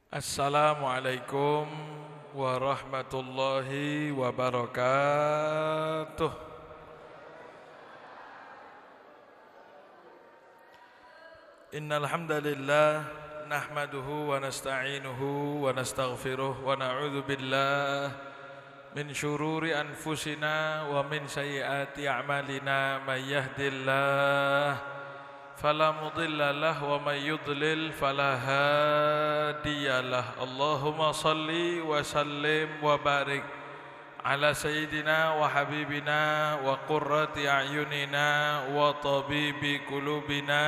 Assalamualaikum warahmatullahi wabarakatuh. Innal hamdalillah nahmaduhu wa nasta'inuhu wa nastaghfiruh wa na'udzu billah min syururi anfusina wa min sayyiati a'malina may yahdihillahu فلا مضل له ومن يضلل فلا هادي له اللهم صل وسلم وبارك على سيدنا وحبيبنا وقرة أعيننا وطبيب قلوبنا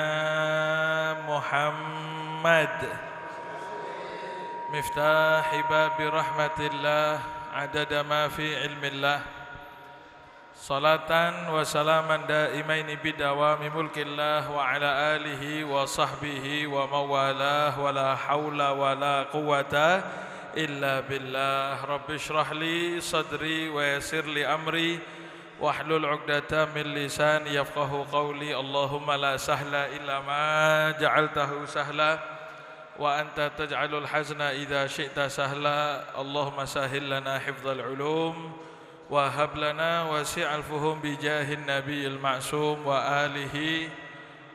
محمد مفتاح باب رحمة الله عدد ما في علم الله salatan wa salaman daimaini bidawami mulkillah wa ala alihi wa sahbihi wa mawalah wa la hawla wa la quwata illa billah. Rabbi shrah li sadri wa yassir li amri wahlul 'uqdatam min lisani yafqahu qawli. Allahumma la sahla illa ma ja'altahu sahla wa anta taj'alul hazna idza syi'ta sahla. Allahumma sahhil lana hifdzal ulum wa hab lana wasi'al fuhum bi jahin nabiyil ma'sum wa alihi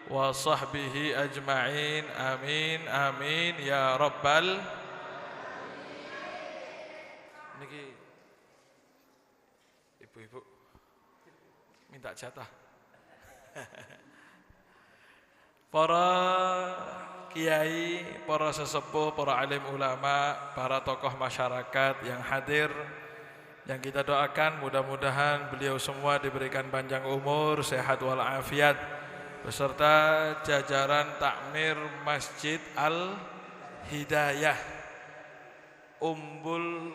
wa sahbihi ajma'in amin amin ya rabbal. Niki ibu-ibu minta jatah. Para kiai, para sesepuh, para alim ulama, para tokoh masyarakat yang hadir, yang kita doakan mudah-mudahan beliau semua diberikan panjang umur, sehat walafiat, beserta jajaran takmir Masjid Al-Hidayah Umbul.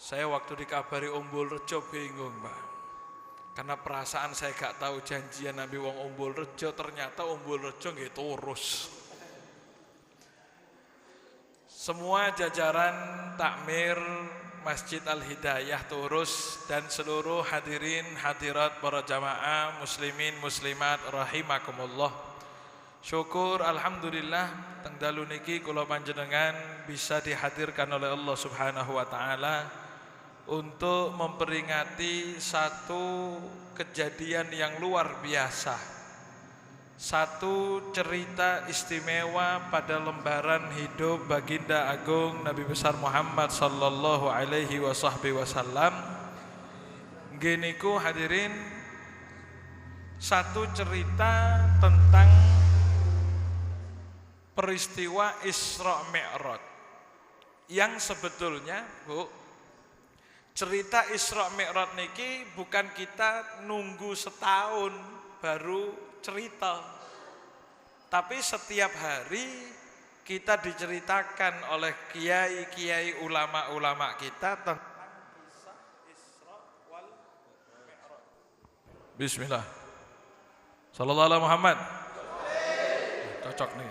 Saya waktu dikabari Umbul Rejo bingung, Pak, karena perasaan saya gak tahu janjian Nabi wong Umbul Rejo, ternyata Umbul Rejo nggih turus. Semua jajaran takmir Masjid Al-Hidayah Turus dan seluruh hadirin hadirat para jamaah muslimin muslimat rahimakumullah. Syukur alhamdulillah teng dalu niki kula panjenengan bisa dihadirkan oleh Allah Subhanahu wa taala untuk memperingati satu kejadian yang luar biasa. Satu cerita istimewa pada lembaran hidup baginda agung Nabi besar Muhammad sallallahu alaihi wasallam. Giniku hadirin, satu cerita tentang peristiwa Isra Mi'raj yang sebetulnya, Bu, cerita Isra Mi'raj niki bukan kita nunggu setahun baru cerita, tapi setiap hari kita diceritakan oleh kiai-kiai ulama-ulama kita tentang kisah Isra wal Mi'raj. Bismillah. Sallallahu alaihi Muhammad. Cocok nih.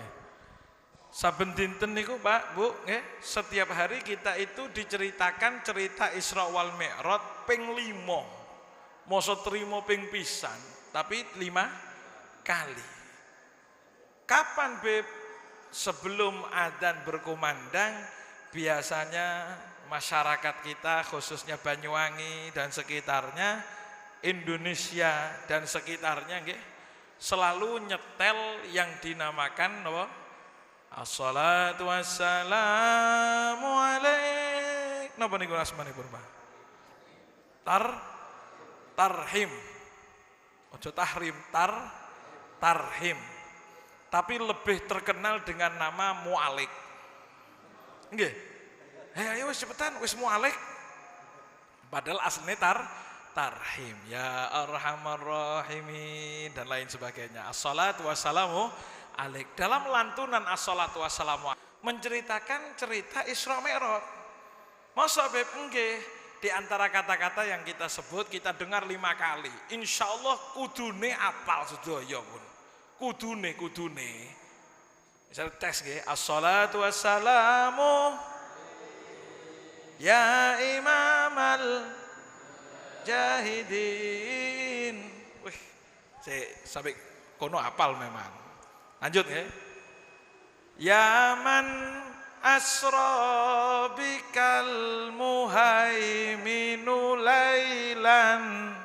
Saben dinten niku Pak, Bu, nggih, setiap hari kita itu diceritakan cerita Isra wal Mi'raj ping 5. Mosok trimo ping pisan, tapi 5 kali. Kapan, Beb? Sebelum adzan berkumandang, biasanya masyarakat kita khususnya Banyuwangi dan sekitarnya, Indonesia dan sekitarnya nggih, selalu nyetel yang dinamakan apa? Assalatu wassalamu alaik. Napa niku asmanipun, Pak? Tarhim. Ojo tahrim, tarhim. Tapi lebih terkenal dengan nama mu'alik. Nggih. Ayo wis cepetan, wis mu'alik. Padahal aslinya tarhim. Ya arhamar rahimin dan lain sebagainya. Assalatu wassalamu alaik. Dalam lantunan assalatu wassalamu menceritakan cerita Isra Mi'raj. Masa Beb nggih? Di antara kata-kata yang kita sebut, kita dengar 5 kali. Insya Allah kudune apal sedaya pun. Kudune. Misal tes nggih, assalatu wassalamu ya imamal jahidin. Wih, saya sampai kono apal memang. Lanjut nggih. Ya man asra bikal muhaiminu lailan.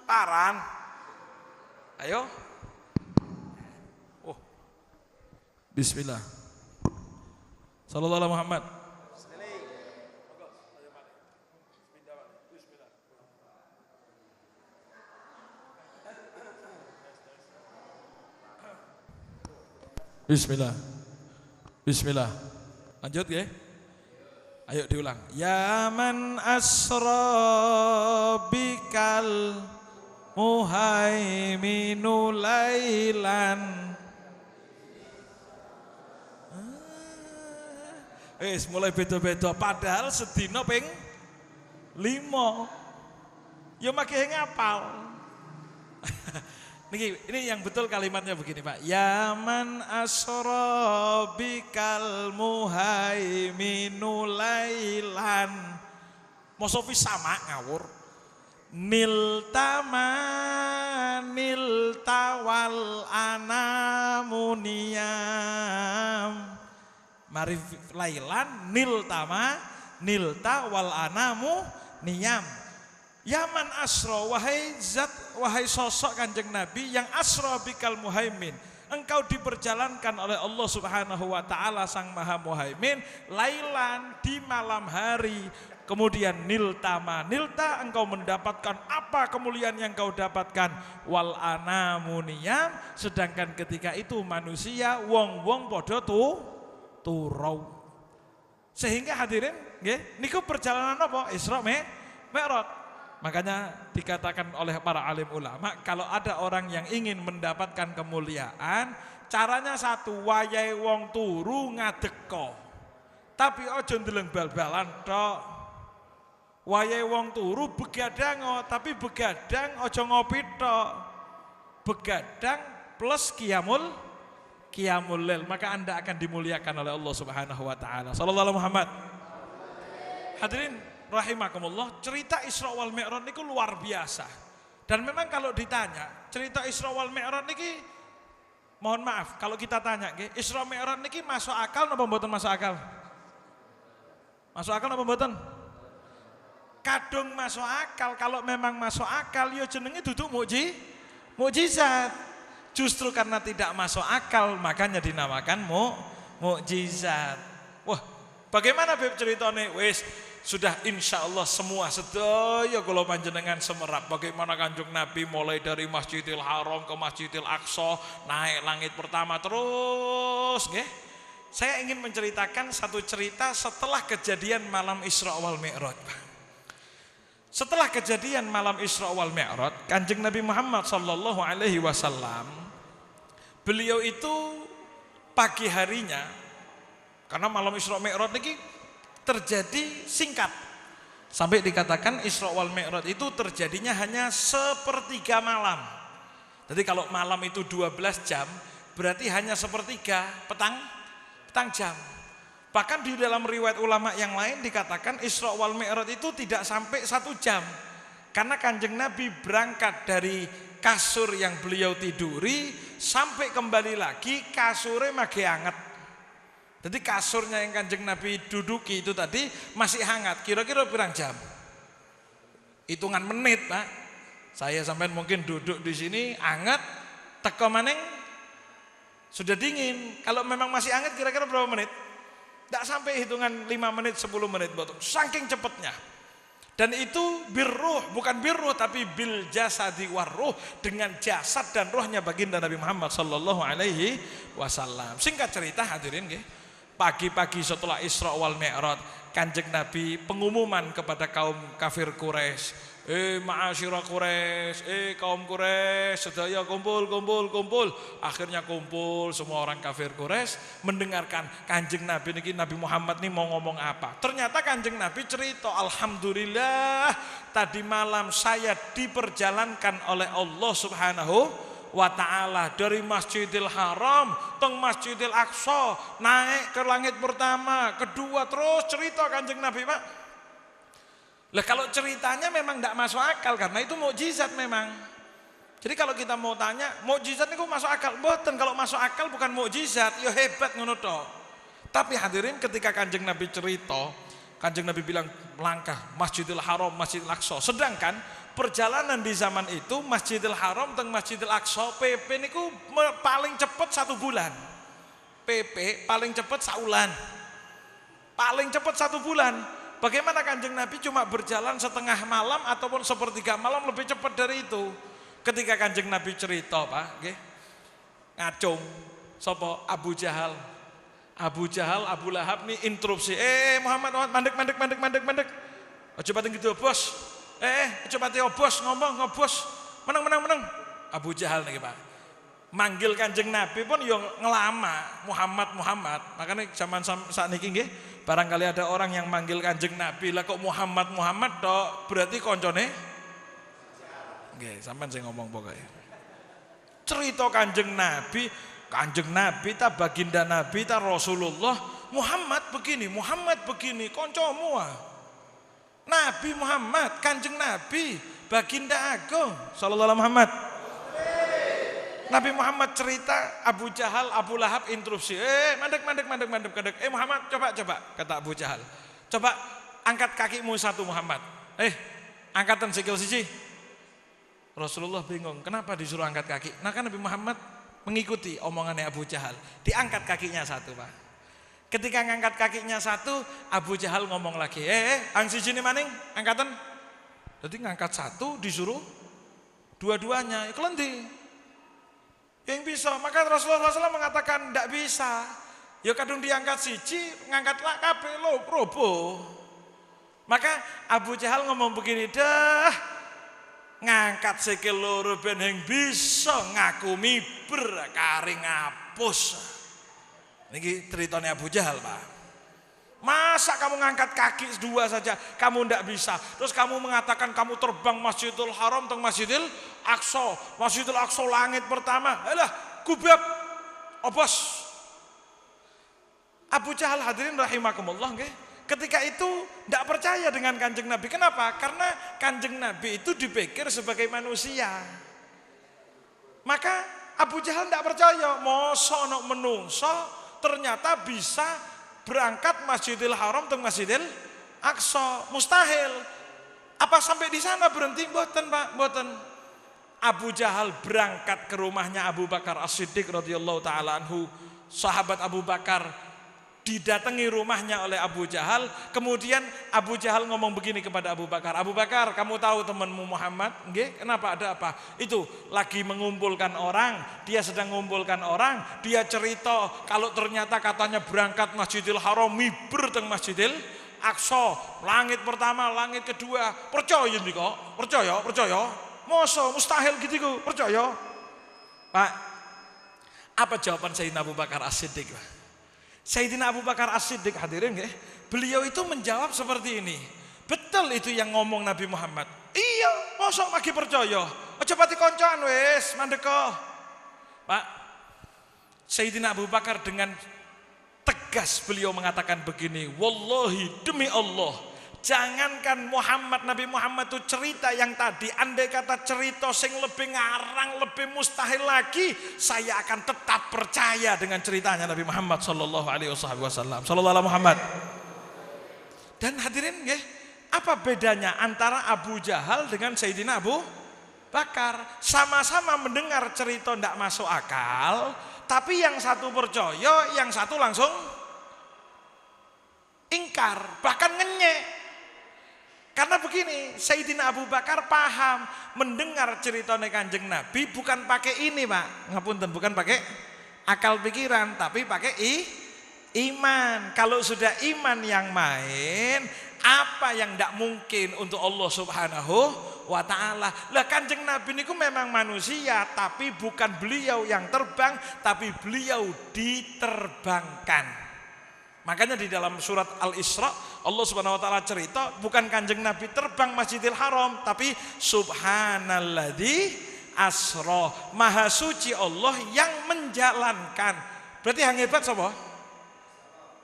Paran. Ayo. Oh. Bismillah. Sallallahu alaihi Muhammad. Bismillah. Bismillah. Lanjut ya. Ayo diulang. Ya man asra bikal muhaiminu lailan. Mulai beda-beda padahal sedina ping 5. Ya makai ngapal. Ini yang betul kalimatnya begini Pak. Ya man asra bikal muhaiminu lailan. Mosofi sama ngawur. Niltama niltawal anamuniyam. Mari lailan niltama niltawal anamu niyam. Yaman asra, wahai zat, wahai sosok Kanjeng Nabi yang asra bikal muhaimin. Engkau diperjalankan oleh Allah Subhanahu wa taala Sang Maha Muhaimin lailan di malam hari. Kemudian niltama, nilta engkau mendapatkan apa kemuliaan yang kau dapatkan? Wal anamuniyam, sedangkan ketika itu manusia wong-wong podo turau. Sehingga hadirin, nggih, niku perjalanan apa? Isra Mi'raj. Makanya dikatakan oleh para alim ulama, kalau ada orang yang ingin mendapatkan kemuliaan, caranya satu, wayahe wong turu ngadeka. Tapi aja ndeleng bal-balan tok. Wayahe wong turu begadang, tapi begadang aja ngopi tok. Begadang plus qiyamul lail, maka Anda akan dimuliakan oleh Allah Subhanahu wa taala. Sallallahu alaihi Muhammad. Hadirin rahimakumullah, cerita Isra wal Mi'raj niku luar biasa. Dan memang kalau ditanya, cerita Isra wal Mi'raj niki, mohon maaf kalau kita tanya nggih, Isra Mi'raj niki masuk akal napa mboten masuk akal? Masuk akal napa mboten? Kadung masuk akal. Kalau memang masuk akal ya jenenge duduk mukjizat. Justru karena tidak masuk akal makanya dinamakan mukjizat. Wah, bagaimana Beb ceritane? Wis sudah insya Allah semua sedaya kula panjenengan semerap bagaimana Kanjeng Nabi mulai dari Masjidil Haram ke Masjidil Aqsa, naik langit pertama terus nggih. Saya ingin menceritakan satu cerita setelah kejadian malam Isra wal Mi'raj. Setelah kejadian malam Isra wal Mi'raj, Kanjeng Nabi Muhammad sallallahu alaihi wasallam beliau itu pagi harinya, karena malam Isra Mi'raj niki terjadi singkat. Sampai dikatakan Isra wal Mi'raj itu terjadinya hanya sepertiga malam. Jadi kalau malam itu 12 jam, berarti hanya sepertiga petang jam. Bahkan di dalam riwayat ulama yang lain dikatakan Isra wal Mi'raj itu tidak sampai 1 jam. Karena Kanjeng Nabi berangkat dari kasur yang beliau tiduri sampai kembali lagi kasurnya masih hangat. Jadi kasurnya yang Kanjeng Nabi duduki itu tadi masih hangat. Kira-kira berapa jam? Hitungan menit, Pak. Saya sampai mungkin duduk di sini hangat, teko maneng sudah dingin. Kalau memang masih hangat kira-kira berapa menit? Tidak sampai hitungan 5 menit, 10 menit, betul. Saking cepatnya. Dan itu birruh, bukan birruh tapi bil jasadi warruh, dengan jasad dan rohnya baginda Nabi Muhammad sallallahu alaihi wasallam. Singkat cerita hadirin nggih. Pagi-pagi setelah Isra wal Mi'raj, Kanjeng Nabi pengumuman kepada kaum kafir Quraisy, ma'asyira Quraisy, kaum Quraisy, sedaya kumpul. Akhirnya kumpul semua orang kafir Quraisy mendengarkan Kanjeng Nabi niki, Nabi Muhammad nih mau ngomong apa. Ternyata Kanjeng Nabi cerita, alhamdulillah tadi malam saya diperjalankan oleh Allah Subhanahu wa ta'ala dari Masjidil Haram teng Masjidil Aqsa, naik ke langit pertama, kedua, terus cerita Kanjeng Nabi, Pak. Lah kalau ceritanya memang tidak masuk akal karena itu mukjizat memang. Jadi kalau kita mau tanya, mukjizat niku masuk akal? Mboten, kalau masuk akal bukan mukjizat, ya hebat ngono to. Tapi hadirin ketika Kanjeng Nabi cerita, Kanjeng Nabi bilang langkah Masjidil Haram, Masjidil Aqsa. Sedangkan perjalanan di zaman itu Masjidil Haram teng Masjidil Aqsa PP niku paling cepat 1 bulan. PP paling cepat saulan. Paling cepat 1 bulan. Bagaimana Kanjeng Nabi cuma berjalan setengah malam ataupun sepertiga malam lebih cepat dari itu. Ketika Kanjeng Nabi cerita, Pak, nggih. Ngacung sapa Abu Jahal. Abu Jahal, Abu Lahab nih interupsi. Muhammad mandek. Aja pati gitu, Bos. Aja pati bos ngomong, bos. Meneng. Abu Jahal nih, Pak. Manggil Kanjeng Nabi pun yo ngelama Muhammad. Makanya zaman saat niki nggih, barangkali ada orang yang manggil Kanjeng Nabi lah kok Muhammad tok, berarti koncone nggih, sampean sing ngomong pokoke. Cerita Kanjeng Nabi ta baginda Nabi ta Rasulullah, Muhammad begini, kancamu Nabi Muhammad, Kanjeng Nabi, baginda agung sallallahu alaihi Muhammad. Nabi Muhammad cerita, Abu Jahal, Abu Lahab interupsi. Mandek. Muhammad coba kata Abu Jahal. Coba angkat kakimu 1 Muhammad. Angkatan sikil siji. Rasulullah bingung, kenapa disuruh angkat kaki? Nah kan Nabi Muhammad mengikuti omongannya Abu Jahal. Diangkat kakinya 1, Pak. Ketika ngangkat kakinya 1, Abu Jahal ngomong lagi, ang siji ini maning angkatan. Jadi ngangkat 1 disuruh dua-duanya, kelenti. Yang bisa, maka Rasulullah SAW mengatakan tidak bisa. Ya kadung diangkat siji, ngangkatlah kabeh roboh. Maka Abu Jahal ngomong begini, dah ngangkat sikil loro ben heng bisa ngaku miber kari ngapus. Niki ceritanya Abu Jahal, Pak. Masa kamu ngangkat kaki 2 saja kamu ndak bisa, terus kamu mengatakan kamu terbang Masjidil Haram teng Masjidil Aqsa langit pertama, kubab obos. Abu Jahal hadirin rahimakumullah nggih, ketika itu ndak percaya dengan Kanjeng Nabi. Kenapa? Karena Kanjeng Nabi itu dipikir sebagai manusia. Maka Abu Jahal ndak percaya, mosok ono menungso ternyata bisa berangkat Masjidil Haram teng Masjidil Aqsa, mustahil. Apa sampai di sana berhenti? Mboten, Pak, mboten. Abu Jahal berangkat ke rumahnya Abu Bakar As-Siddiq radhiyallahu taala anhu. Sahabat Abu Bakar didatangi rumahnya oleh Abu Jahal. Kemudian Abu Jahal ngomong begini kepada Abu Bakar, Abu Bakar, kamu tahu temanmu Muhammad? Nggih, kenapa, ada apa? Itu lagi mengumpulkan orang, dia sedang mengumpulkan orang, dia cerita kalau ternyata katanya berangkat Masjidil Haram, miber teng Masjidil Aqsa, langit pertama, langit kedua. Percaya nih kok? Percaya. Masa mustahil gitu kok? Percaya? Pak, apa jawaban Sayyidina Abu Bakar As-Siddiq? Sayyidina Abu Bakar As-Siddiq hadirin nggih, beliau itu menjawab seperti ini. Betul itu yang ngomong Nabi Muhammad. Iya, mosok lagi percaya. Aja pati koncoan wis, mandeka. Pak, Sayyidina Abu Bakar dengan tegas beliau mengatakan begini, wallahi demi Allah, jangankan Nabi Muhammad itu cerita yang tadi, andai kata cerita sing lebih ngarang, lebih mustahil lagi, saya akan tetap percaya dengan ceritanya Nabi Muhammad sallallahu alaihi wasallam. Sallallahu alaihi Muhammad. Dan hadirin nggih, apa bedanya antara Abu Jahal dengan Sayyidina Abu Bakar? Sama-sama mendengar cerita ndak masuk akal, tapi yang satu percaya, yang satu langsung ingkar, bahkan ngenyek. Karena begini, Sayyidina Abu Bakar paham, mendengar ceritanya Kanjeng Nabi bukan pakai ini, Pak. Ngapunten, bukan pakai akal pikiran, tapi pakai iman. Kalau sudah iman yang main, apa yang tidak mungkin untuk Allah Subhanahu wa ta'ala. Lah Kanjeng Nabi niku memang manusia, tapi bukan beliau yang terbang, tapi beliau diterbangkan. Makanya di dalam surat Al-Isra Allah Subhanahu wa taala cerita bukan Kanjeng Nabi terbang Masjidil Haram, tapi subhanalladzi asra, maha suci Allah yang menjalankan. Berarti yang hebat sapa?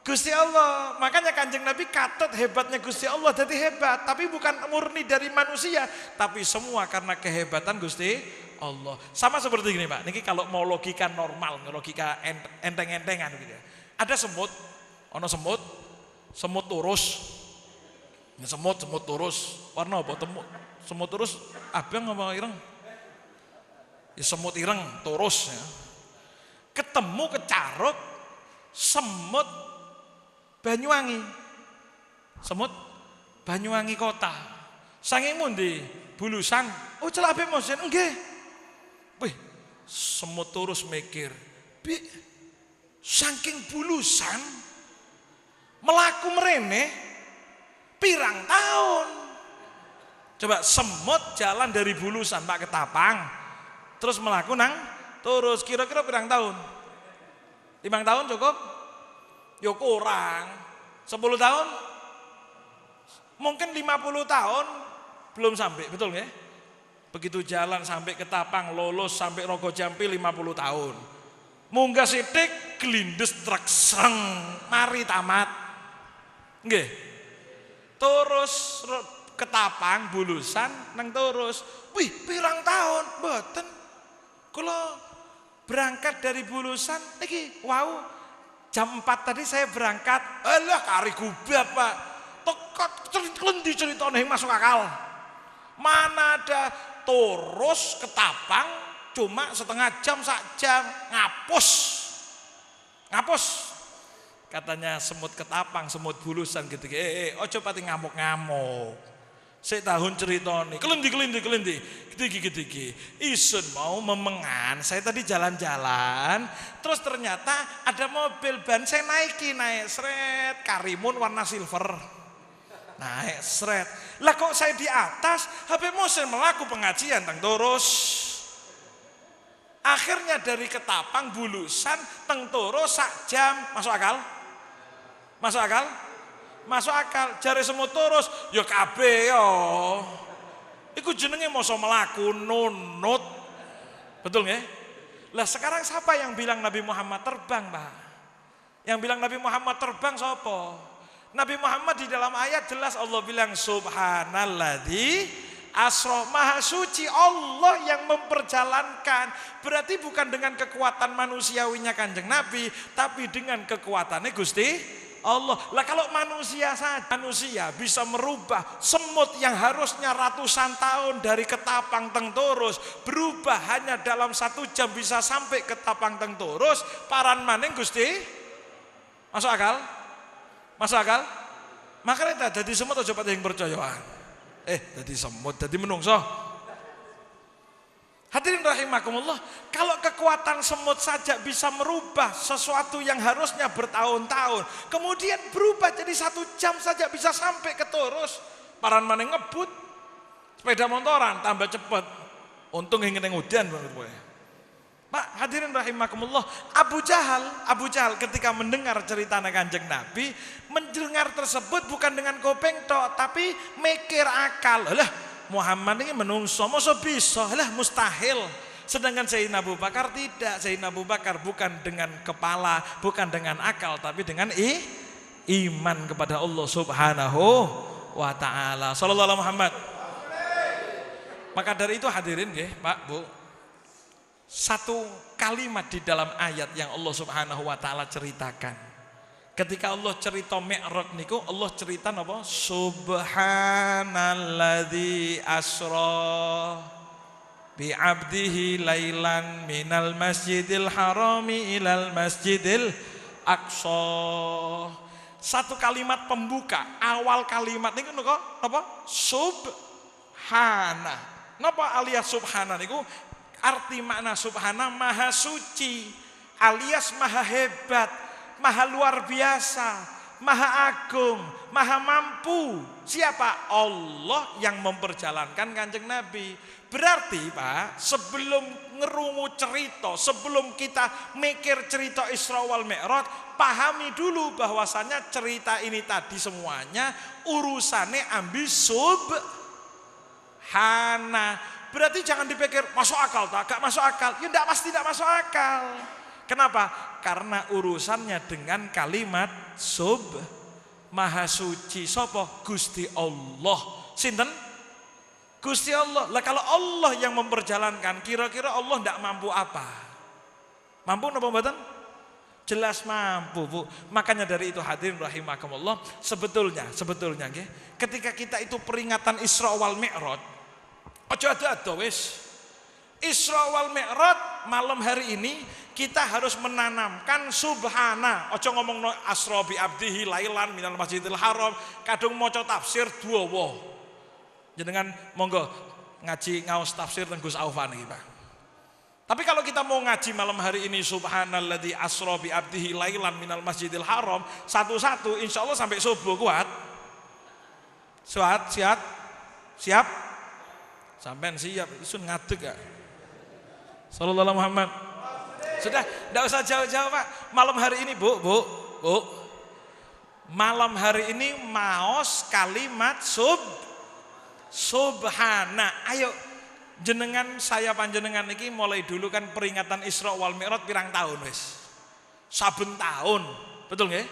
Gusti Allah. Makanya Kanjeng Nabi katut hebatnya Gusti Allah, jadi hebat, tapi bukan murni dari manusia, tapi semua karena kehebatan Gusti Allah. Sama seperti gini Pak, ini kalau mau logika normal, logika enteng-entengan gitu ya. Ada semut, ono semut, semut turus. Ini semut turus. Warna apa? Semut turus abang apa ireng? Ya semut ireng, turus ya. Ketemu kecaruk semut Banyuwangi. Semut Banyuwangi kota. Saking mundi Bulusan. Oh celak ape mosen nggih. Wih, semut turus mikir. Bi saking Bulusan melaku merene pirang tahun. Coba semut jalan dari Bulusan Pak Ketapang terus melaku nang terus kira-kira pirang tahun? 5 tahun cukup? Yo kurang. 10 tahun? Mungkin 50 tahun belum sampai, betul nggak? Begitu jalan sampai Ketapang, lolos sampai Rogo Jampi 50 tahun. Munggah sidik gelindes truk sereng, mari tamat. Nggih. Terus Ketapang Bulusan nang terus. Wih, pirang tahun mboten. Kula berangkat dari Bulusan niki wow jam 4 tadi saya berangkat. Alah kari gubah Pak. Tekot klendi ceritane masuk akal. Mana ada terus Ketapang cuma setengah jam sak jam ngapus katanya semut Ketapang semut Bulusan gitu ojo pati ngamuk saya tahun cerita nih kelendi gigi isun mau memengan saya tadi jalan-jalan terus ternyata ada mobil ban saya naik seret Karimun warna silver naik seret lah kok saya di atas HP mosen melaku pengajian teng terus akhirnya dari Ketapang Bulusan teng terus sak jam masuk akal jare semut terus ya kabeh yo iku jenenge masa melaku nunut betul nggih lah sekarang siapa yang bilang Nabi Muhammad terbang Pak yang bilang Nabi Muhammad terbang sapa Nabi Muhammad di dalam ayat jelas Allah bilang subhanalladzi asra maha suci Allah yang memperjalankan berarti bukan dengan kekuatan manusiawinya Kanjeng Nabi tapi dengan kekuatannya Gusti Allah. Lah kalau manusia bisa merubah semut yang harusnya ratusan tahun dari Ketapang teng Torus berubah hanya dalam 1 jam bisa sampai Ketapang teng Torus paran maning Gusti masuk akal makanya jadi semut aja pati yang percayaan jadi semut jadi menungso hadirin rahimakumullah kalau kekuatan semut saja bisa merubah sesuatu yang harusnya bertahun-tahun kemudian berubah jadi 1 jam saja bisa sampai ke Torus paran maning ngebut sepeda motoran tambah cepat untung ingin udan Pak hadirin rahimakumullah Abu Jahal ketika mendengar cerita Kanjeng Nabi mendengar tersebut bukan dengan kopeng tok tapi mikir akal lah Muhammad ini menungso masa bisa lah mustahil sedangkan Sayyidina Abu Bakar tidak Sayyidina Abu Bakar bukan dengan kepala bukan dengan akal tapi dengan iman kepada Allah Subhanahu wa ta'ala sallallahu alaihi Muhammad maka dari itu hadirin ya Pak Bu satu kalimat di dalam ayat yang Allah Subhanahu wa ta'ala ceritakan ketika Allah cerita Mi'raj niku Allah cerita apa? Subhanalladzi asra bi 'abdihi lailan minal masjidil harami ilal masjidil aqsa. Satu kalimat pembuka, awal kalimat niku napa? Subhana. Napa alias subhana niku? Arti makna subhana maha suci alias maha hebat maha luar biasa, maha agung, maha mampu. Siapa? Allah yang memperjalankan Kanjeng Nabi. Berarti Pak, sebelum ngerungu cerita, sebelum kita mikir cerita Isra wal Mi'raj, pahami dulu bahwasanya cerita ini tadi semuanya urusannya ambil subhana. Berarti jangan dipikir masuk akal tak? Gak masuk akal. Ya pasti tidak masuk akal. Kenapa? Karena urusannya dengan kalimat maha suci sapa Gusti Allah. Sinten? Gusti Allah. Lah kalau Allah yang memperjalankan, kira-kira Allah tidak mampu apa? Mampu napa mboten? Jelas mampu, Bu. Makanya dari itu hadirin rahimakumullah, sebetulnya nggih, ketika kita itu peringatan Isra wal Mi'raj, aja ada wis. Isra wal Mi'raj malam hari ini kita harus menanamkan subhana. Aja ngomong asra bi abdihi lailan minal masjidil haram, kadung maca tafsir dawa. Jenengan monggo ngaji ngaos tafsir teng Gus Aufan iki, Pak. Tapi kalau kita mau ngaji malam hari ini subhanalladzi asra bi abdihi lailan minal masjidil haram satu-satu insyaallah sampai subuh kuat. Siap? Sampean siap, isun ngadeg ya. Sallallahu alaihi Muhammad. Sudah, enggak usah jauh-jauh, Pak. Malam hari ini, Bu. Malam hari ini maos kalimat subhana. Ayo jenengan saya panjenengan iki mulai dulu kan peringatan Isra wal Mi'raj pirang tahun wis. Saben tahun. Betul nggih?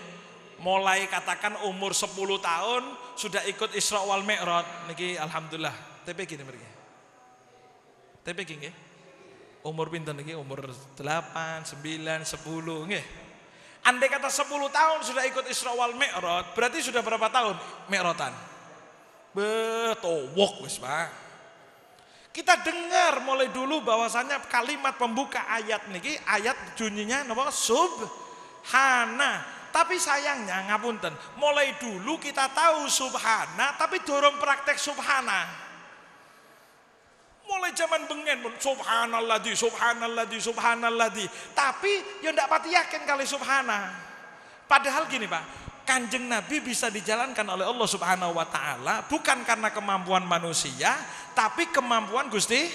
Mulai katakan umur 10 tahun sudah ikut Isra wal Mi'raj niki alhamdulillah. TPG mriki. TPG nggih. Umur pinten niki? Umur 8, 9, 10 nggih. Andai kata 10 tahun sudah ikut Isra wal Mi'raj, berarti sudah berapa tahun Mi'ratan? Betowok wis, Pak. Kita dengar mulai dulu bahwasannya kalimat pembuka ayat niki ayat bunyinya napa? Subhana. Tapi sayangnya ngapunten, mulai dulu kita tahu subhana tapi dorong praktek subhana. Mulai zaman bengen subhanalladzi. Tapi ya ndak pati yakin kali subhana. Padahal gini, Pak. Kanjeng Nabi bisa dijalankan oleh Allah Subhanahu wa taala bukan karena kemampuan manusia, tapi kemampuan Gusti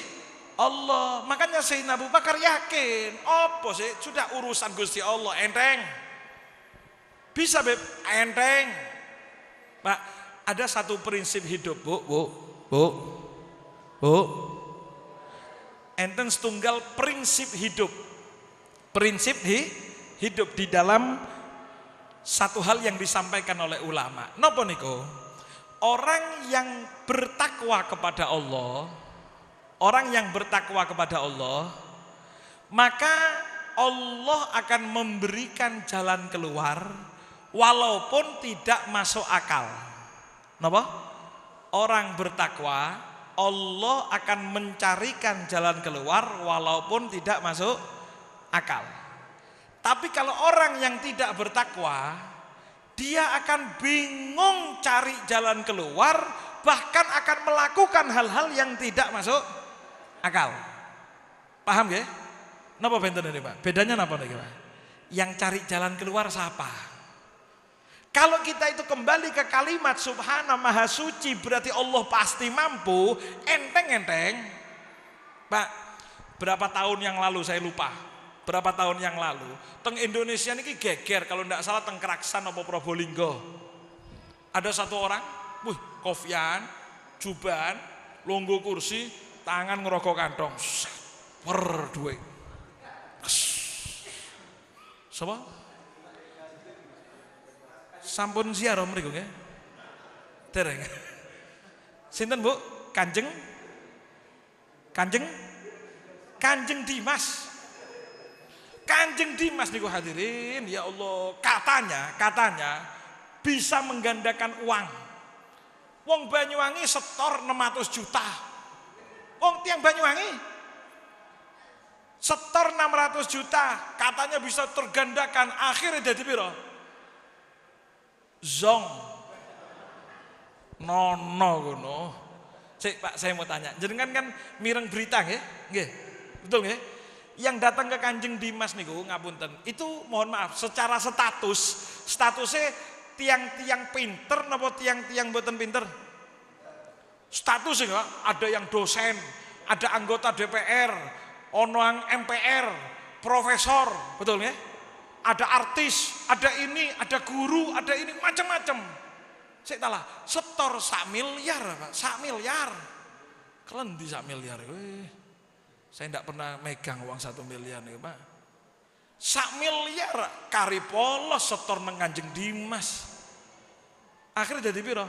Allah. Makanya Sayyidina Abu Bakar yakin, apa sih sudah urusan Gusti Allah enteng. Bisa beb enteng. Pak, ada satu prinsip hidup, Bu. Enten setunggal prinsip hidup. Prinsip hidup di dalam satu hal yang disampaikan oleh ulama. Napa niku? Orang yang bertakwa kepada Allah, maka Allah akan memberikan jalan keluar walaupun tidak masuk akal. Napa? Orang bertakwa, Allah akan mencarikan jalan keluar walaupun tidak masuk akal. Tapi kalau orang yang tidak bertakwa, dia akan bingung cari jalan keluar, bahkan akan melakukan hal-hal yang tidak masuk akal. Paham ya? Napa benten ini, Pak? Bedanya napa nih, Pak? Yang cari jalan keluar siapa? Kalau kita itu kembali ke kalimat subhana maha suci, berarti Allah pasti mampu. Enteng. Pak, berapa tahun yang lalu saya lupa. Berapa tahun yang lalu teng Indonesia niki geger kalau tidak salah teng Keraksan apa Probolinggo. Ada satu orang, kofian, juban, longgo kursi, tangan ngerokok kantong. Duwe. Sapa? Sampun ziarah mriku nggih? Dereng. Sinten, Bu? Kanjeng Dimas. Kanjeng Dimas niku hadirin, ya Allah, katanya bisa menggandakan uang. Wong Banyuwangi setor 600 juta. Wong tiang Banyuwangi setor 600 juta, katanya bisa tergandakan. Akhirnya jadi piro? Zong. Nono ngono. Pak, saya mau tanya, jenengan kan mireng berita nggih? Nggih. Betul nggih? Yang datang ke Kanjeng Dimas niku ngapunten, itu mohon maaf secara statusnya tiang-tiang pinter napa tiang-tiang mboten pinter? Statusnya ada yang dosen, ada anggota DPR, ono yang MPR, profesor, betul ya? Ada artis, ada ini, ada guru, ada ini macam-macam. Saya talah setor 1 miliar, Pak, 1 miliar. Kelendi 1 miliar Saya tidak pernah megang uang 1 miliar nih, Pak. 1 miliar kari polos setor nang Kanjeng Dimas. Akhirnya jadi piro?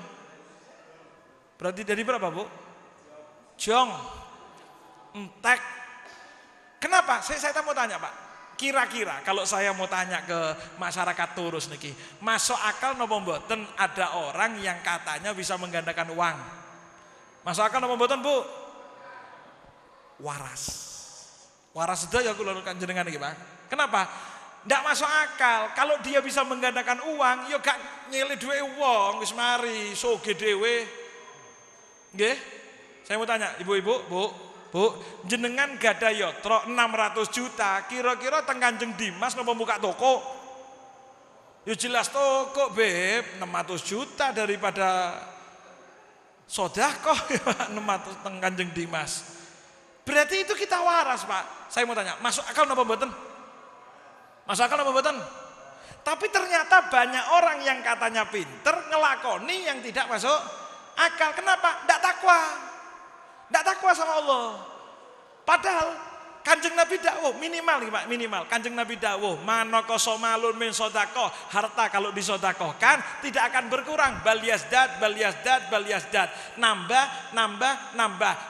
Berarti jadi berapa, Bu? jong, entek. Kenapa? Saya mau tanya Pak. Kira-kira kalau saya mau tanya ke masyarakat Turus niki, masuk akal napa mboten ada orang yang katanya bisa menggandakan uang? Masuk akal napa mboten, Bu? Waras. Waras sedaya kula kanjenengan iki, Pak. Kenapa? Ndak masuk akal. Kalau dia bisa menggandakan uang, ya gak nyilih duwe wong wis mari soge dhewe. Nggih? Saya mau tanya, ibu-ibu, Bu, jenengan gada yotro 600 juta, kira-kira teng Kanjeng Dimas napa buka toko? Ya jelas toko, Beb, 600 juta daripada sedekah 600 teng Kanjeng Dimas. Berarti itu kita waras, Pak. Saya mau tanya, masuk akal napa mboten? Masuk akal napa mboten? Tapi ternyata banyak orang yang katanya pinter ngelakoni yang tidak masuk akal. Kenapa? Ndak takwa. Ndak takwa sama Allah. Padahal Kanjeng Nabi dakwah minimal nih Pak, minimal. Kanjeng Nabi dakwah, manoko somalun min sodako, harta kalau disodakohkan tidak akan berkurang. Bal yazdad, nambah,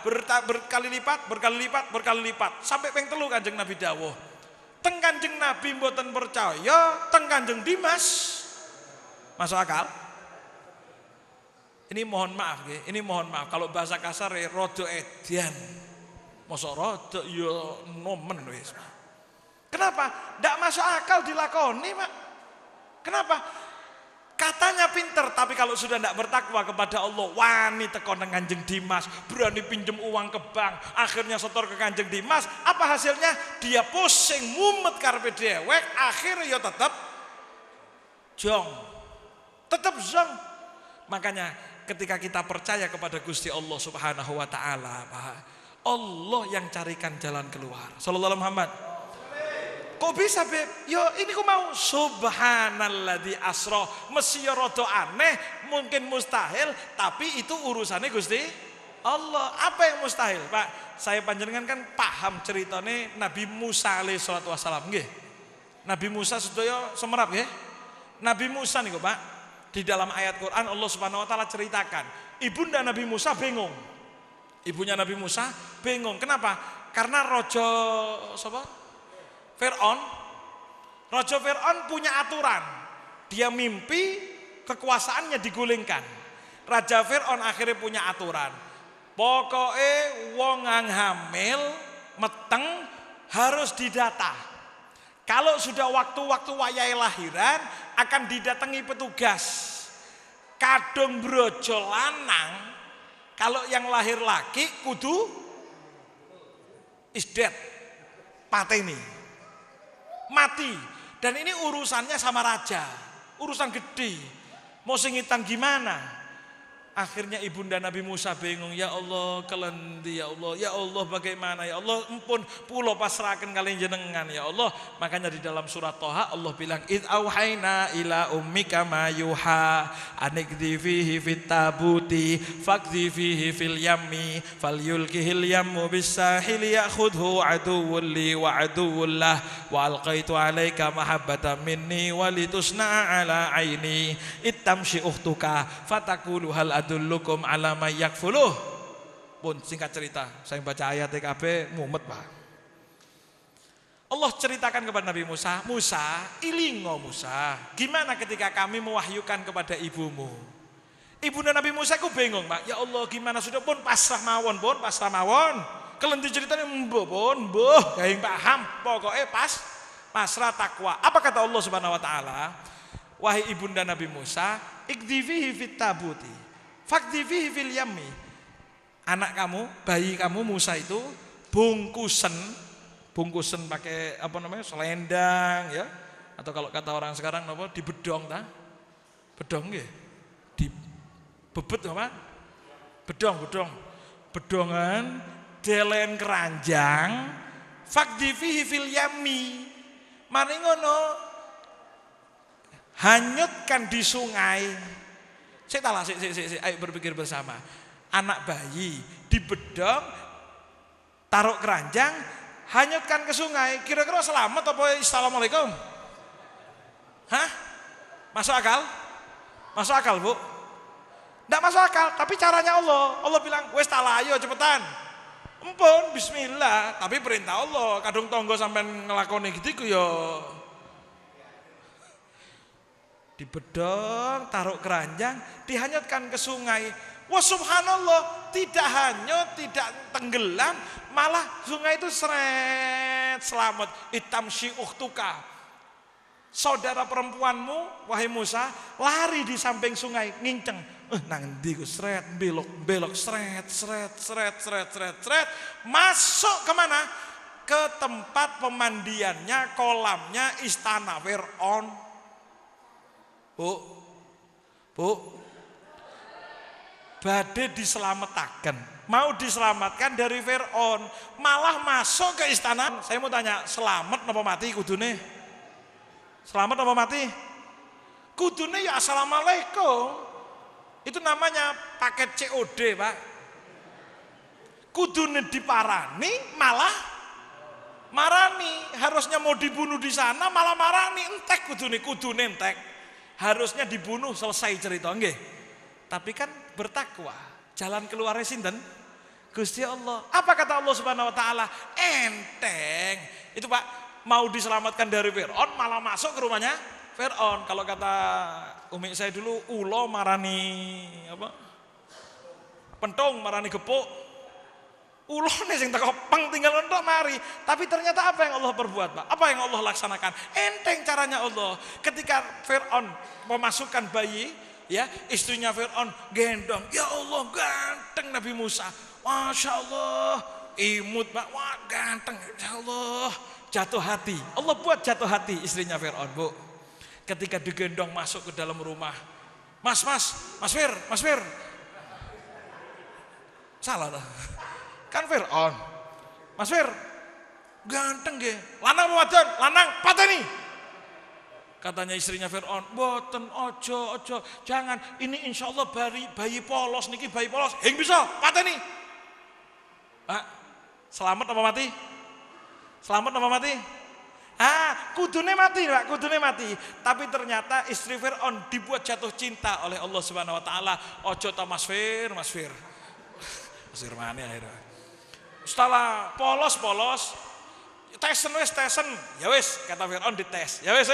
berkali lipat, sampai ping 3 Kanjeng Nabi dakwah. Teng Kanjeng Nabi mboten percaya, teng Kanjeng Dimas masuk akal. Ini mohon maaf kalau bahasa kasar rodo edian. Mosok rodo ya nomen wis. Kenapa? Ndak masuk akal dilakoni, Pak. Kenapa? Katanya pinter, tapi kalau sudah ndak bertakwa kepada Allah, wani teko nang Kanjeng Dimas, berani pinjem uang ke bank, akhirnya setor ke Kanjeng Dimas, apa hasilnya? Dia pusing, mumet karepe dhewek, akhirnya ya tetep jong. Makanya ketika kita percaya kepada Gusti Allah Subhanahu wa taala, Pak, Allah yang carikan jalan keluar. Sallallahu alaihi Muhammad. Kok bisa, Beb? Yo ini ku mau subhanalladzi asra. Mesti rada aneh, mungkin mustahil, tapi itu urusannya Gusti Allah. Apa yang mustahil, Pak? Saya panjenengan kan paham ceritane Nabi Musa alaihi salatu wasalam nggih. Nabi Musa sedaya semerap nggih. Nabi Musa niku, Pak, di dalam ayat Quran Allah Subhanahu wa taala ceritakan, ibunda Nabi Musa bingung. Ibunya Nabi Musa bingung. Kenapa? Karena Raja Fir'aun punya aturan. Dia mimpi kekuasaannya digulingkan. Raja Fir'aun akhirnya punya aturan. Pokoknya wong yang hamil meteng harus didata. Kalau sudah waktu-waktu wayahe lahiran akan didatangi petugas. Kadung brojo lanang, kalau yang lahir laki kudu is dead, pateni, mati. Dan ini urusannya sama raja, urusan gede. Mau singitan gimana? Akhirnya ibunda Nabi Musa bingung, ya Allah kelendi, ya Allah bagaimana, ya Allah empun pulau pasrakan kalian jenengan, ya Allah. Makanya di dalam surat Toha Allah bilang, id auhayna ila ummika ma yuha anikdi fihi fit tabuti fakdi fihi fil yammi falyulkihil yammu bisahili ya'khudhu aduwwun li wa aduwwun lah wa alqaitu alaika mahabbatan minni walitusna'a ala aini ittamshi ukhtuka fatakulu hal adullukum ala may yakfuluh. Pun singkat cerita, saya baca ayat TKB mumet, Pak. Allah ceritakan kepada Nabi Musa, Musa, ilingo Musa, gimana ketika kami mewahyukan kepada ibumu? Ibunda Nabi Musa ku bingung, Pak. Ya Allah, gimana sudah pun pasrah mawon. Kelendi ceritanya mbuh, kayak paham. Pokoknya pasrah takwa. Apa kata Allah Subhanahu wa taala? Wahai ibunda Nabi Musa, ikdifihi fit tabuti fakdifihi fil yammi. Anak kamu, bayi kamu Musa itu bungkusen pakai apa namanya, selendang ya, atau kalau kata orang sekarang apa, dibedong ta? Bedong nggih. Dibebet apa? Bedongan delen keranjang fakdifihi fil yammi. Mari ngono, hanyutkan di sungai. Ayo berpikir bersama. Anak bayi dibedong, taruh keranjang, hanyutkan ke sungai. Kira-kira selamat apa assalamualaikum? Hah? Masuk akal? Bu? Tidak masuk akal, tapi caranya Allah. Allah bilang, wes talayo cepetan. Empun, bismillah. Tapi perintah Allah, kadung tonggo sampai ngelakoni gitu ya. Dibedong, taruh keranjang, dihanyutkan ke sungai. Wah subhanallah, tidak hanyut, tidak tenggelam, malah sungai itu seret, selamat. Itamshi ukhtuka. Saudara perempuanmu, wahai Musa, lari di samping sungai, nginceng. Nang ndi ku seret, belok, seret, masuk kemana? Ke tempat pemandiannya, kolamnya istana Fir'aun. Bu, badai diselamatkan, mau diselamatkan dari Fir'aun, malah masuk ke istana. Saya mau tanya, selamat apa mati kudune? Selamat apa mati? Kudune ya assalamualaikum. Itu namanya paket COD, Pak. Kudune diparani, malah marani. Harusnya mau dibunuh di sana, malah marani. Entek kudune entek. Harusnya dibunuh, selesai cerita, nggih. Tapi kan bertakwa. Jalan keluarnya sinten? Gusti Allah. Apa kata Allah Subhanahu wa taala? Enteng. Itu Pak, mau diselamatkan dari Fir'aun malah masuk ke rumahnya Fir'aun. Kalau kata umi saya dulu, ulo marani apa? Pentung marani gepuk. Ulo nih sing teko peng tinggal entuk mari. Tapi ternyata apa yang Allah perbuat, Pak? Apa yang Allah laksanakan? Enteng caranya Allah. Ketika Fir'aun memasukkan bayi, ya, istrinya Fir'aun gendong. Ya Allah, ganteng Nabi Musa. Masya Allah, imut, Pak. Wah, ganteng. Ya Allah, jatuh hati. Allah buat jatuh hati istrinya Fir'aun, Bu. Ketika digendong masuk ke dalam rumah. Mas Fir. Salah dah. Kan Fir'aun. Mas Fir, ganteng ge. Lanang wadon, lanang pateni. Katanya istrinya Fir'aun, boten ojo, jangan. Ini insya Allah bayi polos niki, bayi polos. Hing bisa pateni. Pak, selamat apa mati? Selamat apa mati? Kudune mati, Pak, kudune mati. Tapi ternyata istri Fir'aun dibuat jatuh cinta oleh Allah Subhanahu wa taala. Ojo ta Mas Fir. Mas Fir mana akhirnya. Setelah polos, tesen. Ya wis, kata Fir'aun dites. Ya wis,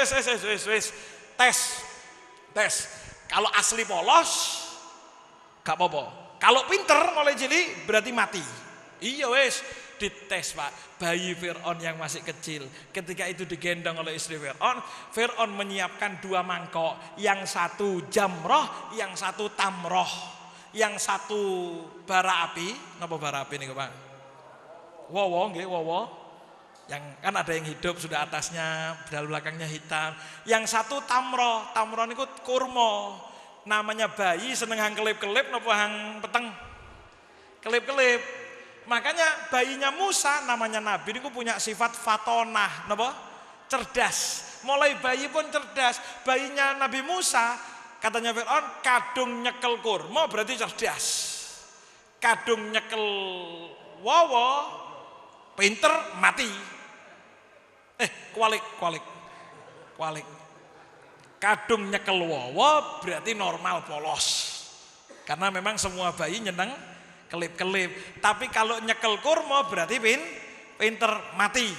tes. Kalau asli polos gak apa-apa. Kalau pinter mulai jeli berarti mati. Iya wis, dites, Pak. Bayi Fir'aun yang masih kecil, ketika itu digendong oleh istri Fir'aun menyiapkan 2 mangkok. Yang satu jamroh, yang satu tamroh. Yang satu bara api. Napa bara api nih, Pak? Wowo, nggih, wowo. Yang kan ada yang hidup sudah atasnya, dalam belakangnya hitam. Yang satu tamroh niku kurma. Namanya bayi seneng hang kelip-kelip napa hang peteng? Kelip-kelip. Makanya bayinya Musa namanya Nabi niku punya sifat fatonah, napa? Cerdas. Mulai bayi pun cerdas. Bayinya Nabi Musa katanya Fir'aun kadung nyekel kurma berarti cerdas. Kadung nyekel wowo pinter mati. Kualik. Kadung nyekel wowo berarti normal polos. Karena memang semua bayi nyeneng kelip-kelip. Tapi kalau nyekel kurma berarti pinter mati.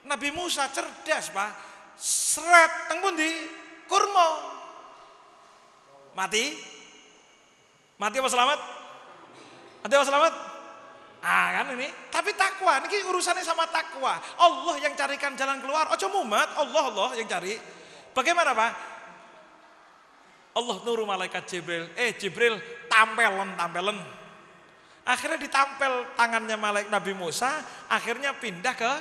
Nabi Musa cerdas, Pak. Seret teng pundi? Kurma. Mati apa selamat? Kan ini. Tapi takwa, ini urusannya sama takwa. Allah yang carikan jalan keluar. Ojo mumet, Allah yang cari. Bagaimana, Pak? Allah nuru malaikat Jibril. Jibril tampelen. Akhirnya ditampel tangannya malaikat Nabi Musa. Akhirnya pindah ke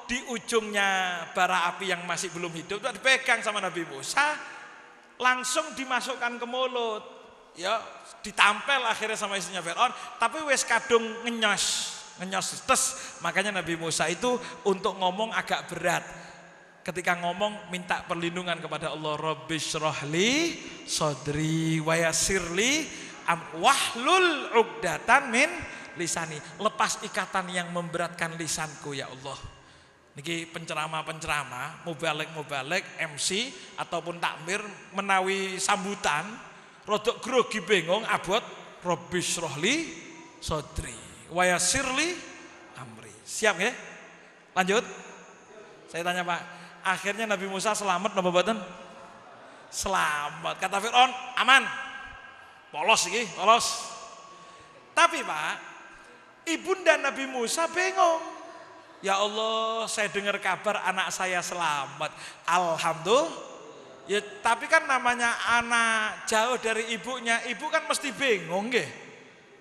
di ujungnya bara api yang masih belum hidup. Dipegang sama Nabi Musa. Langsung dimasukkan ke mulut. Ya, ditampel akhirnya sama istrinya Fir'aun, tapi wes kadung ngenyos tes. Makanya Nabi Musa itu untuk ngomong agak berat. Ketika ngomong minta perlindungan kepada Allah. Rabbishrahli sodri wa yassirli wahlul 'uqdatan min lisani. Lepas ikatan yang memberatkan lisanku ya Allah. Niki penceramah, mubalek, MC ataupun takmir menawi sambutan rodok grogi bingung abot Rabbis rohli sodri wa yassirli amri. Siap ya? Lanjut. Saya tanya Pak, akhirnya Nabi Musa selamat napa mboten? Selamat. Kata Fir'aun, aman. Polos iki, polos. Tapi Pak, ibunda Nabi Musa bingung. Ya Allah, saya dengar kabar anak saya selamat. Alhamdulillah. Ya, tapi kan namanya anak jauh dari ibunya, ibu kan mesti bingung nggih.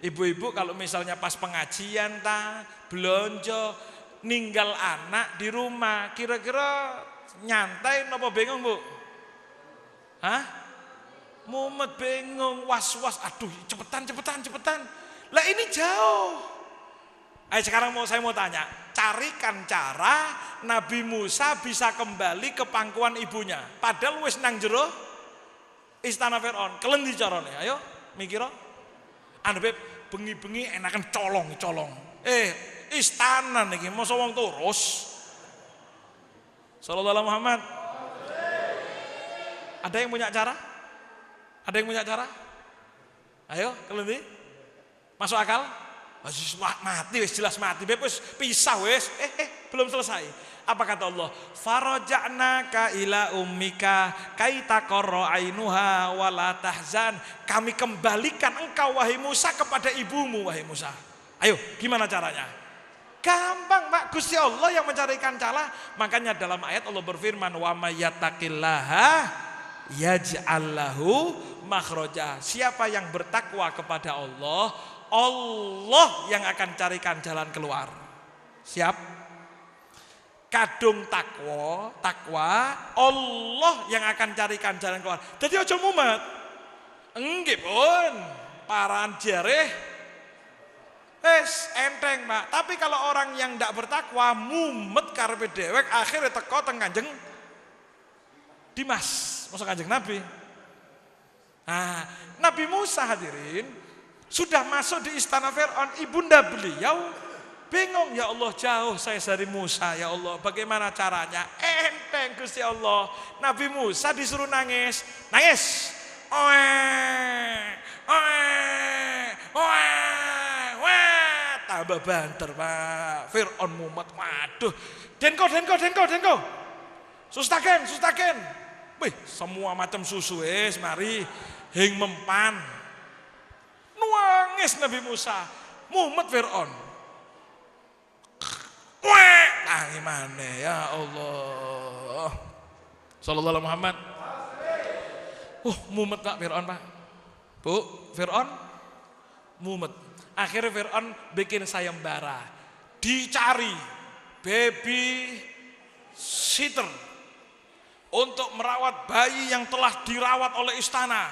Ibu-ibu kalau misalnya pas pengajian belanja ninggal anak di rumah, kira-kira nyantai napa bingung, Bu? Hah? Mumet bingung, was-was, aduh cepetan. Lah ini jauh. Ayo sekarang saya mau tanya, carikan cara Nabi Musa bisa kembali ke pangkuan ibunya. Padahal wis nang jero istana Fir'aun. Kelendi carane? Ayo mikiro. Anu Beb, bengi-bengi enakan colong. Istana niki masa wong terus. Sallallahu alaihi Muhammad. Ada yang punya cara? Ada yang punya cara? Ayo kelendi. Masuk akal? Mati wis jelas mati. Beb wis pisah wis. Belum selesai. Apa kata Allah? Faraja'naka ila ummika kaitaqarra ainuha wala tahzan. Kami kembalikan engkau wahai Musa kepada ibumu wahai Musa. Ayo, gimana caranya? Gampang Pak, Gusti Allah yang mencarikan cara. Makanya dalam ayat Allah berfirman, wa may yattaqillaha yaj'al lahu makhraja. Siapa yang bertakwa kepada Allah, Allah yang akan carikan jalan keluar. Siap? Kadung takwa, Allah yang akan carikan jalan keluar. Jadi aja mumet. Nggih pun, paran jareh enteng Pak. Tapi kalau orang yang ndak bertakwa mumet karepe dhewek akhirnya teko teng Kanjeng Dimas, maksud Kanjeng Nabi. Nah, Nabi Musa hadirin sudah masuk di istana Fir'aun, ibunda beliau bingung, ya Allah jauh saya dari Musa, ya Allah bagaimana caranya? Enteng Gusti Allah. Nabi Musa disuruh nangis. Tambah banter Pak. Fir'aun mumet, waduh. Denko. Sustaken. Wih, semua macam susu mari hing mempan. Nuangis Nabi Musa, mumet Fir'aun. Gimana ya Allah. Sallallahu alaihi Muhammad. Mumet Pak Fir'aun Pak. Bu, Fir'aun mumet. Akhirnya Fir'aun bikin sayembara. Dicari baby sitter untuk merawat bayi yang telah dirawat oleh istana.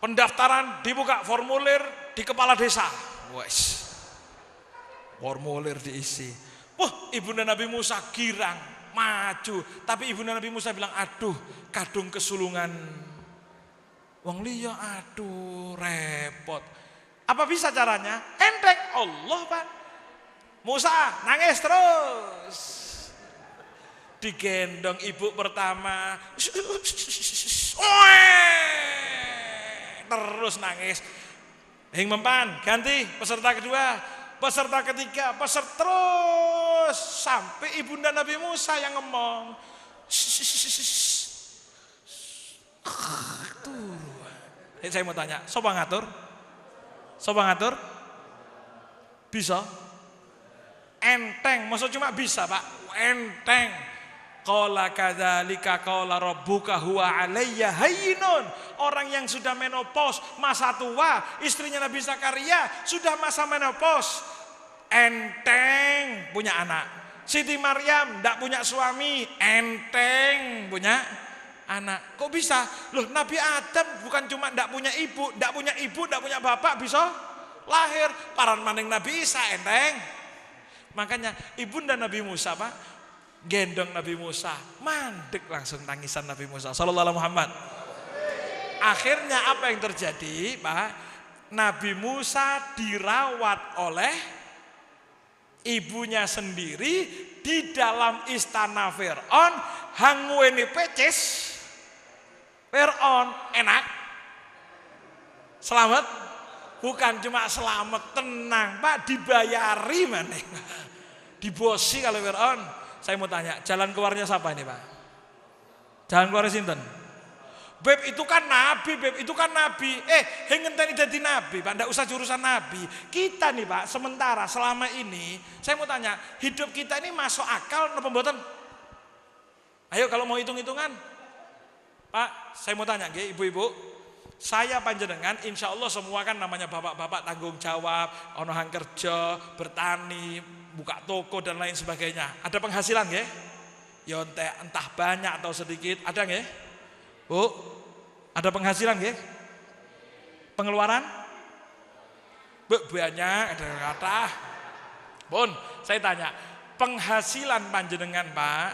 Pendaftaran dibuka, formulir di kepala desa. Wes. Formulir diisi. Ibunda Nabi Musa girang, maju. Tapi ibunda Nabi Musa bilang, aduh, kadung kesulungan wong liya, aduh, repot. Apa bisa caranya? Enteng, Allah Pak. Musa nangis terus. Digendong ibu pertama. Terus nangis. Hing mempan, ganti peserta kedua, peserta ketiga, terus sampai ibunda Nabi Musa yang ngomong. Saya mau tanya, sopo ngatur? Bisa? Enteng, maksud cuma bisa Pak? Enteng. Qala kadzalika qala rabbuka huwa alayya hayyinun. Orang yang sudah menopause, masa tua, istrinya Nabi Zakaria sudah masa menopause, enteng punya anak. Siti Maryam enggak punya suami, enteng punya anak. Kok bisa? Loh, Nabi Adam bukan cuma enggak punya ibu, enggak punya bapak, bisa lahir. Paran maning Nabi Isa enteng. Makanya ibunda Nabi Musa Pak gendong Nabi Musa, mandek langsung tangisan Nabi Musa sallallahu alaihi Muhammad. Akhirnya apa yang terjadi Pak? Nabi Musa dirawat oleh ibunya sendiri di dalam istana Fir'aun. Hangwene pecis Fir'aun enak. Selamat? Bukan cuma selamat, tenang Pak, dibayari mana? Dibosi kalau Fir'aun. Saya mau tanya, jalan keluarnya siapa ini Pak? Jalan keluarnya sinten? Beb itu kan nabi, beb itu kan nabi. Ngenteni jadi nabi Pak, ndak usah jurusan nabi. Kita nih Pak, sementara selama ini, saya mau tanya, hidup kita ini masuk akal napa mboten? Ayo kalau mau hitung-hitungan. Pak, saya mau tanya nggih ibu-ibu. Saya panjenengan insya Allah semua kan namanya bapak-bapak tanggung jawab, ono hang kerja, bertani, buka toko dan lain sebagainya. Ada penghasilan nggih? Ya entah banyak atau sedikit, ada nggih? Bu, ada penghasilan nggih? Pengeluaran? Bu, banyak, ada kata. Bun, saya tanya, penghasilan panjenengan Pak,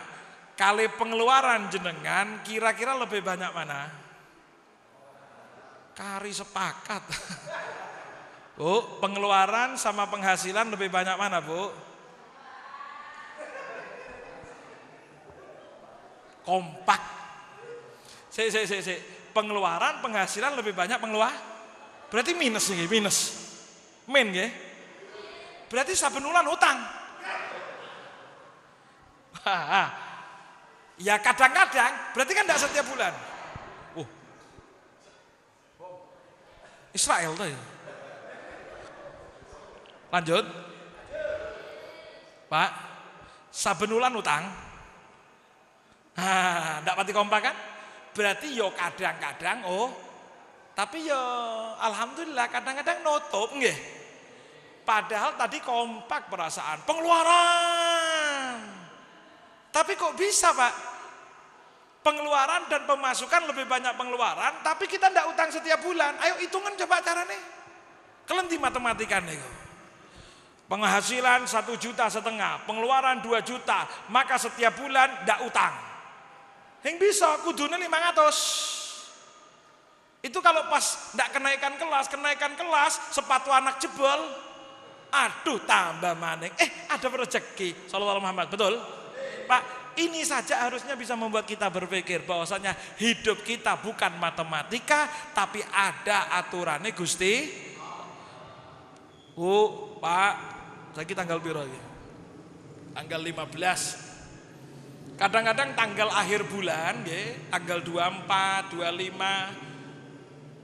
kali pengeluaran jenengan kira-kira lebih banyak mana? Kari sepakat. Bu, pengeluaran sama penghasilan lebih banyak mana Bu? Kompak. Pengeluaran, penghasilan lebih banyak pengeluar. Berarti minus nih, minus. Min nggih. Berarti saben wulan utang. Ya kadang-kadang, berarti kan enggak setiap bulan. Israel tuh ya. Lanjut. Pak, saben wulan utang. Ndak pati kompak kan? Berarti yo kadang-kadang tapi yo alhamdulillah kadang-kadang nutup nggih. Padahal tadi kompak perasaan pengeluaran. Tapi kok bisa Pak? Pengeluaran dan pemasukan lebih banyak pengeluaran, tapi kita ndak utang setiap bulan. Ayo hitungan coba caranya. Kelenti matematika nih. Penghasilan 1,5 juta, pengeluaran 2 juta, maka setiap bulan ndak utang. Yang bisa kudune 500. Itu kalau pas ndak kenaikan kelas, sepatu anak jebol. Aduh tambah maning. Ada rezeki. Sallallahu alaihi Muhammad, betul? Pak, ini saja harusnya bisa membuat kita berpikir bahwasanya hidup kita bukan matematika, tapi ada aturannya Gusti. Bu, Pak, saiki tanggal piro iki? Tanggal 15. Kadang-kadang tanggal akhir bulan nggih, tanggal 24, 25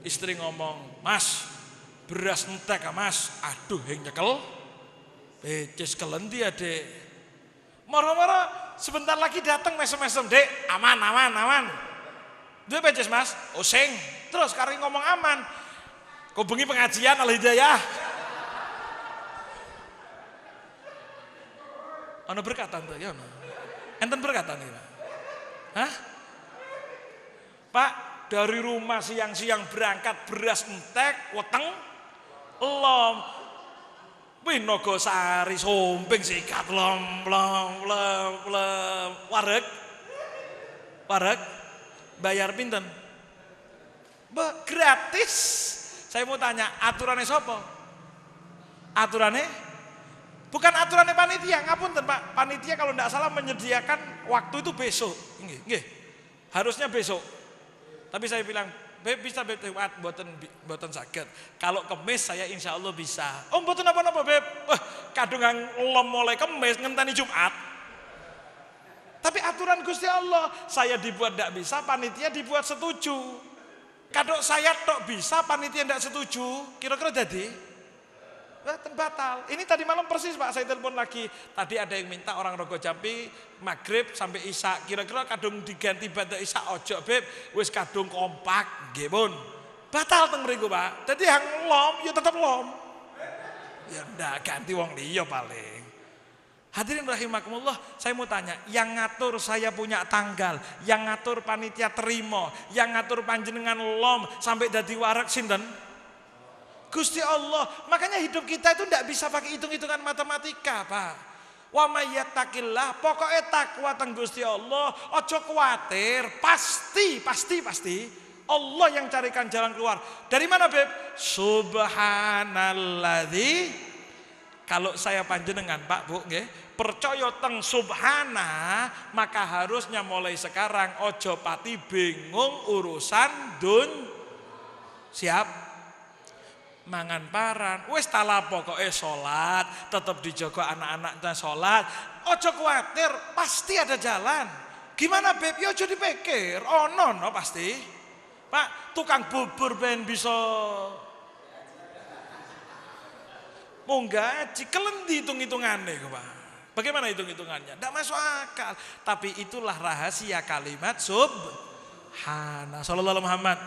istri ngomong, "Mas, beras entek Mas." Aduh, yang nyekel. Beces kelenti ya, Dek. Moro-moro sebentar lagi datang mesem-mesem, "Dek, aman. Duwe beces Mas?" Sing. Terus kari ngomong aman. Kok bengi pengajian Al Hidayah. Ana berkatan tuh ya. Enten berkatan iki, Pak. Hah? Pak, dari rumah siang-siang berangkat beras entek, weteng, lom. Wih Nogosari somping sikat lom. Wareg. Bayar pinten? Gratis. Saya mau tanya, aturannya sapa? Aturannya? Bukan aturannya panitia, ngapunten Pak. Panitia kalau tidak salah menyediakan waktu itu besok. Nggih. Harusnya besok. Tapi saya bilang, "Beb bisa Beb lewat boten saged. Kalau Kemis saya insya Allah bisa." Boten apa-apa Beb. Kadungan lom mulai Kemis ngenteni Jumat. Tapi aturan Gusti Allah, saya dibuat tidak bisa, panitia dibuat setuju. Kadok saya tok bisa, panitia tidak setuju, kira-kira jadi? Batal. Ini tadi malam persis Pak, saya telepon lagi. Tadi ada yang minta orang Rogo Jampi maghrib sampai isya. Kira-kira kadung diganti pada isya ojo Beb, wis kadung kompak, nggih pun. Batal teng mriku Pak. Jadi yang lom ya tetap lom. Ya ndak ganti wong liya paling. Hadirin rahimakumullah, saya mau tanya, yang ngatur saya punya tanggal, yang ngatur panitia terima, yang ngatur panjenengan lom sampai dadi warak sinten? Gusti Allah. Makanya hidup kita itu tidak bisa pakai hitung-hitungan matematika Pak. Wa may yattaqillah, pokoknya takwa teng Gusti Allah, ojo kuwatir, pasti Allah yang carikan jalan keluar. Dari mana Beb? Subhanalladzi. Kalau saya panjenengan Pak Bu nggih, percaya teng subhana, maka harusnya mulai sekarang ojo pati bingung urusan siap. mangan paran, wis tala pokoke salat, tetep dijaga anak-anaknya salat. Ojo kuatir, pasti ada jalan. Gimana Beb? Ya aja dipikir, ono pasti. Pak, tukang bubur ben bisa munggah gaji, kelendi hitung-hitungannya Pak. Bagaimana hitung-hitungannya? Tidak masuk akal. Tapi itulah rahasia kalimat subhana. Sallallahu alaihi Muhammad.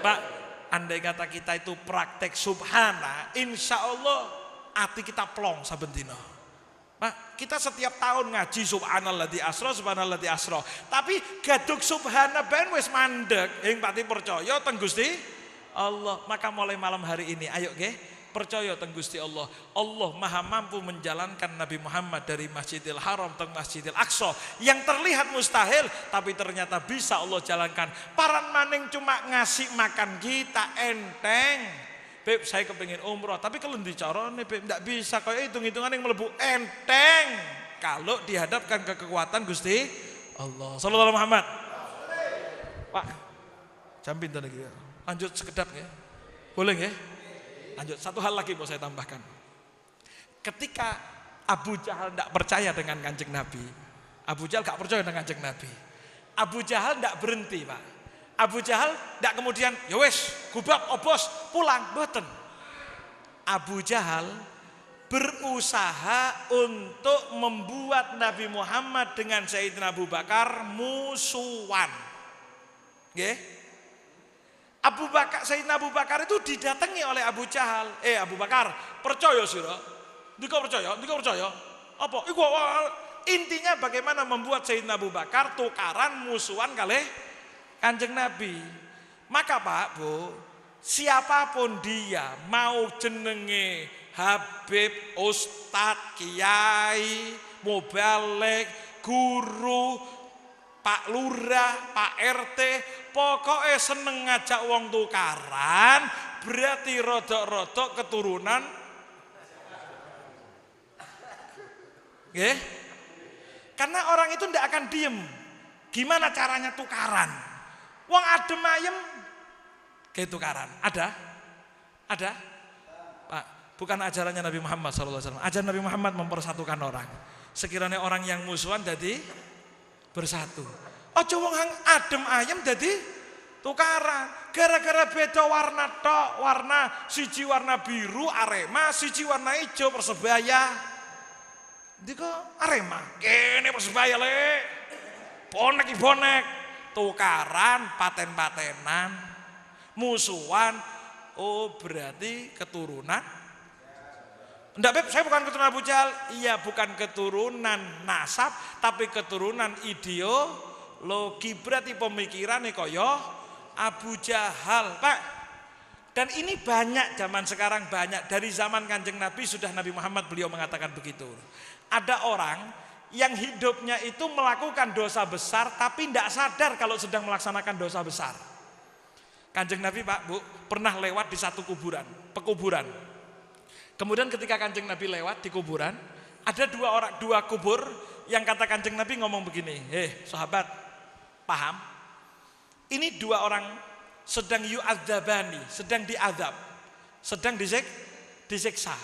Pak, andai kata kita itu praktek subhana, insya Allah hati kita plong saben dina. Pak, kita setiap tahun ngaji subhanalladzi asra, subhanalladzi asra. Tapi gaduk subhana ben wis mandek. Ing pati percaya teng Gusti Allah. Maka mulai malam hari ini, ayo nggih. Percaya teng Gusti Allah. Allah maha mampu menjalankan Nabi Muhammad dari Masjidil Haram ke Masjidil Aqsa. Yang terlihat mustahil, tapi ternyata bisa Allah jalankan. Paran maning cuma ngasih makan kita enteng. Beb, saya kepingin umroh, tapi kalau dicarane Beb, tidak bisa. Kayak hitung-hitungan yang melebu enteng. Kalau dihadapkan ke kekuatan Gusti Allah. Sallallahu alaihi Muhammad. Pak, jam pinter lagi. Lanjut sekedap ya. Boleh ya? Lanjut, satu hal lagi mau saya tambahkan. Ketika Abu Jahal tidak percaya dengan Kanjeng Nabi, Abu Jahal gak percaya dengan Kanjeng Nabi. Abu Jahal tidak berhenti Pak. Abu Jahal tidak kemudian, ya wes, gubak, obos, pulang, boten. Abu Jahal berusaha untuk membuat Nabi Muhammad dengan Sayyidina Abu Bakar musuhan. Nggih? Sayyidina Abu Bakar itu didatangi oleh Abu Jahal. Abu Bakar, percaya sira? Ndika percaya? Apa? Iku intinya bagaimana membuat Sayyidina Abu Bakar tukaran musuhan kalih Kanjeng Nabi. Maka Pak, Bu, siapapun dia, mau jenenge Habib, Ustadz, Kiai, Mubalek, guru, Pak Lurah, Pak RT, pokoknya seneng ngajak wong tukaran, berarti rodok-rodok keturunan. Nggih? Karena orang itu tidak akan diem. Gimana caranya tukaran? Wong adem ayem kayak tukaran. Ada? Pak, bukan ajarannya Nabi Muhammad SAW. Ajaran Nabi Muhammad mempersatukan orang. Sekiranya orang yang musuhan jadi bersatu. Ojo wong adem ayem jadi tukaran. Gara-gara beda warna tok, warna siji warna biru Arema, siji warna hijau Persebaya. Diko Arema, kene Persebaya le. Bonek, tukaran, paten-patenan, musuhan. Oh berarti keturunan. Enggak Beb, saya bukan keturunan Abu Jahal. Iya, bukan keturunan nasab, tapi keturunan ideologi. Berarti pemikirannya kaya Abu Jahal, Pak. Dan ini banyak zaman sekarang, banyak. Dari zaman Kanjeng Nabi sudah Nabi Muhammad beliau mengatakan begitu. Ada orang yang hidupnya itu melakukan dosa besar, tapi tidak sadar kalau sedang melaksanakan dosa besar. Kanjeng Nabi Pak, Bu, pernah lewat di satu pekuburan. Kemudian ketika Kanjeng Nabi lewat di kuburan, ada dua kubur yang kata Kanjeng Nabi ngomong begini, sahabat, paham? Ini dua orang sedang yu'adzabani, sedang diazab, sedang disiksa.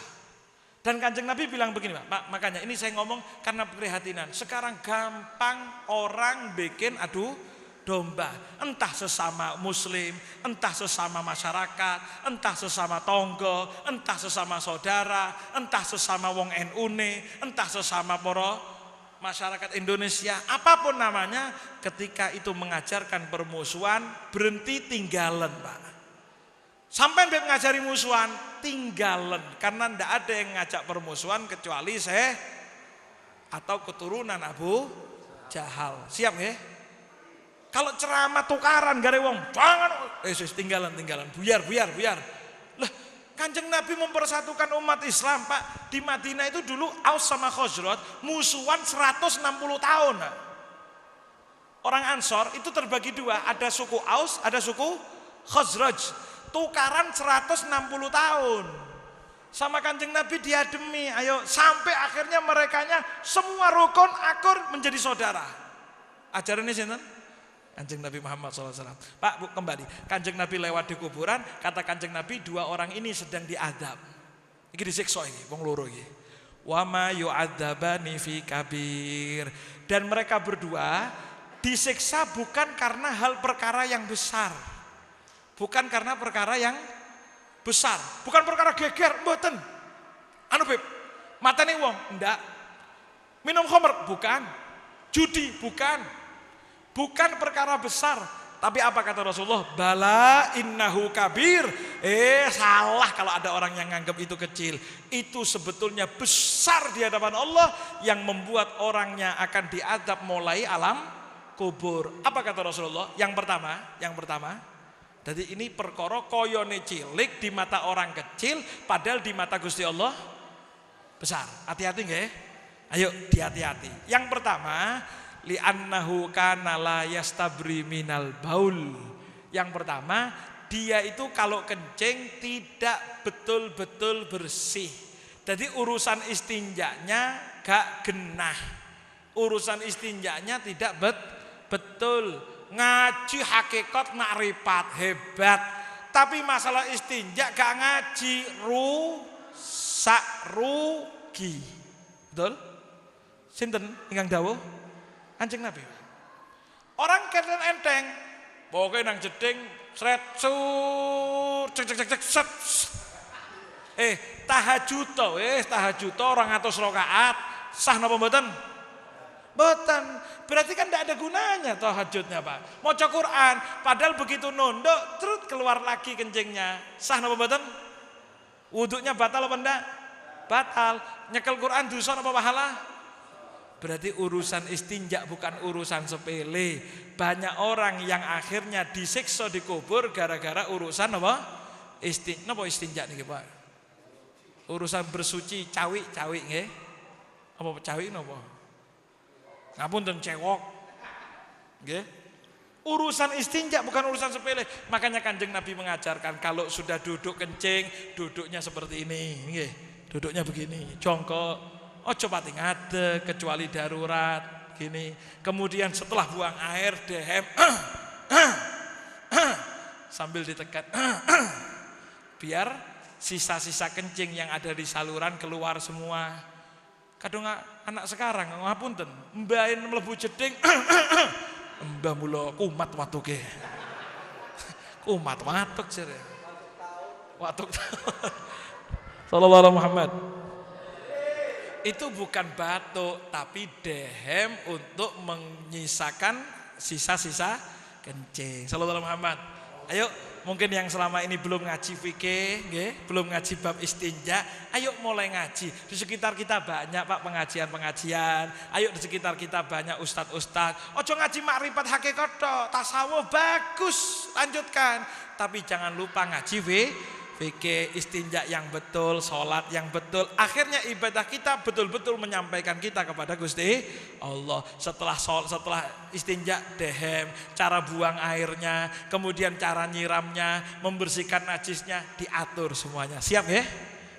Dan Kanjeng Nabi bilang begini, Pak, makanya ini saya ngomong karena keprihatinan. Sekarang gampang orang bikin adu domba, entah sesama muslim, entah sesama masyarakat, entah sesama tonggo, entah sesama saudara, entah sesama wong NU-ne, entah sesama para masyarakat Indonesia, apapun namanya, ketika itu mengajarkan permusuhan, berhenti tinggalan Pak. Sampai ngajari musuhan, tinggalan, karena ndak ada yang ngajak permusuhan kecuali saya atau keturunan Abu Jahal. Siap ya? Kalau ceramah tukaran gare wong, jangan tinggalan, buyar. Lah, Kanjeng Nabi mempersatukan umat Islam, Pak. Di Madinah itu dulu Aus sama Khazraj musuhan 160 tahun. Orang Ansor itu terbagi dua, ada suku Aus, ada suku Khazraj. Tukaran 160 tahun. Sama Kanjeng Nabi diademi, ayo sampai akhirnya merekanya semua rukun akur menjadi saudara. Ajarannya sinten? Kanjeng Nabi Muhammad SAW. Pak, Bu, kembali. Kanjeng Nabi lewat di kuburan, kata Kanjeng Nabi, dua orang ini sedang diadab. Iki disiksa iki, wong loro iki. Wa ma yu'adzabani fi kabir. Dan mereka berdua disiksa bukan karena hal perkara yang besar. Bukan karena perkara yang besar, bukan perkara geger, mboten. Anu Beb, matane wong, ndak. Minum khamr, bukan. Judi, bukan. Bukan perkara besar, tapi apa kata Rasulullah? Bala innahu kabir. Salah kalau ada orang yang nganggap itu kecil. Itu sebetulnya besar di hadapan Allah yang membuat orangnya akan diadab mulai alam kubur. Apa kata Rasulullah? Yang pertama. Jadi ini perkara koyone cilik di mata orang kecil, padahal di mata Gusti Allah besar. Hati-hati nggih. Ayo dihati-hati. Yang pertama, li'annahu kana la yastabri minal baul. Yang pertama, dia itu kalau kencing tidak betul-betul bersih. Jadi urusan istinjanya gak genah. Urusan istinjanya tidak betul. Ngaji hakikat makrifat hebat. Tapi masalah istinja gak ngaji, rugi. Betul? Sinten ingkang dawuh? Kanjeng Nabi. Orang keren enteng, pokoknya nang jeding sret cek set. Tahajud to, tahajud 200 rakaat, sah napa mboten? Mboten. Berarti kan tidak ada gunanya tahajudnya, Pak. Maca Quran, padahal begitu nunduk terus keluar lagi kencingnya. Sah napa mboten? Wudunya batal apa enggak? Batal. Nyekel Quran dosa napa pahala? Berarti urusan istinja bukan urusan sepele. Banyak orang yang akhirnya disiksa di kubur gara-gara urusan apa? Napa istinja niki, Pak? Urusan bersuci cawik nggih. Apa cawik napa? Ngapunten cewok. Nggih. Urusan istinja bukan urusan sepele. Makanya Kanjeng Nabi mengajarkan kalau sudah duduk kencing, duduknya seperti ini, nggih. Duduknya begini, jongkok. Ojo pati ngadeg kecuali darurat gini. Kemudian setelah buang air dehem sambil ditekan biar sisa-sisa kencing yang ada di saluran keluar semua. Kadang anak sekarang ngapunten, mbahin mlebu jeding mbah mula kumat watuke. Kumat watuk jere. Watuk. Sallallahu alaihi Muhammad. Itu bukan batuk tapi dehem untuk menyisakan sisa-sisa kencing. Sallallahu alaihi Muhammad. Ayo, mungkin yang selama ini belum ngaji fikih, nggih, belum ngaji bab istinja, ayo mulai ngaji. Di sekitar kita banyak Pak pengajian-pengajian. Ayo di sekitar kita banyak ustadz-ustadz. Ojo ngaji makrifat hakikat tok, tasawuf bagus, lanjutkan. Tapi jangan lupa ngaji fikih, istinja yang betul, sholat yang betul. Akhirnya ibadah kita betul-betul menyampaikan kita kepada Gusti Allah. Setelah istinja dehem, cara buang airnya, kemudian cara nyiramnya, membersihkan najisnya, diatur semuanya. Siap ya?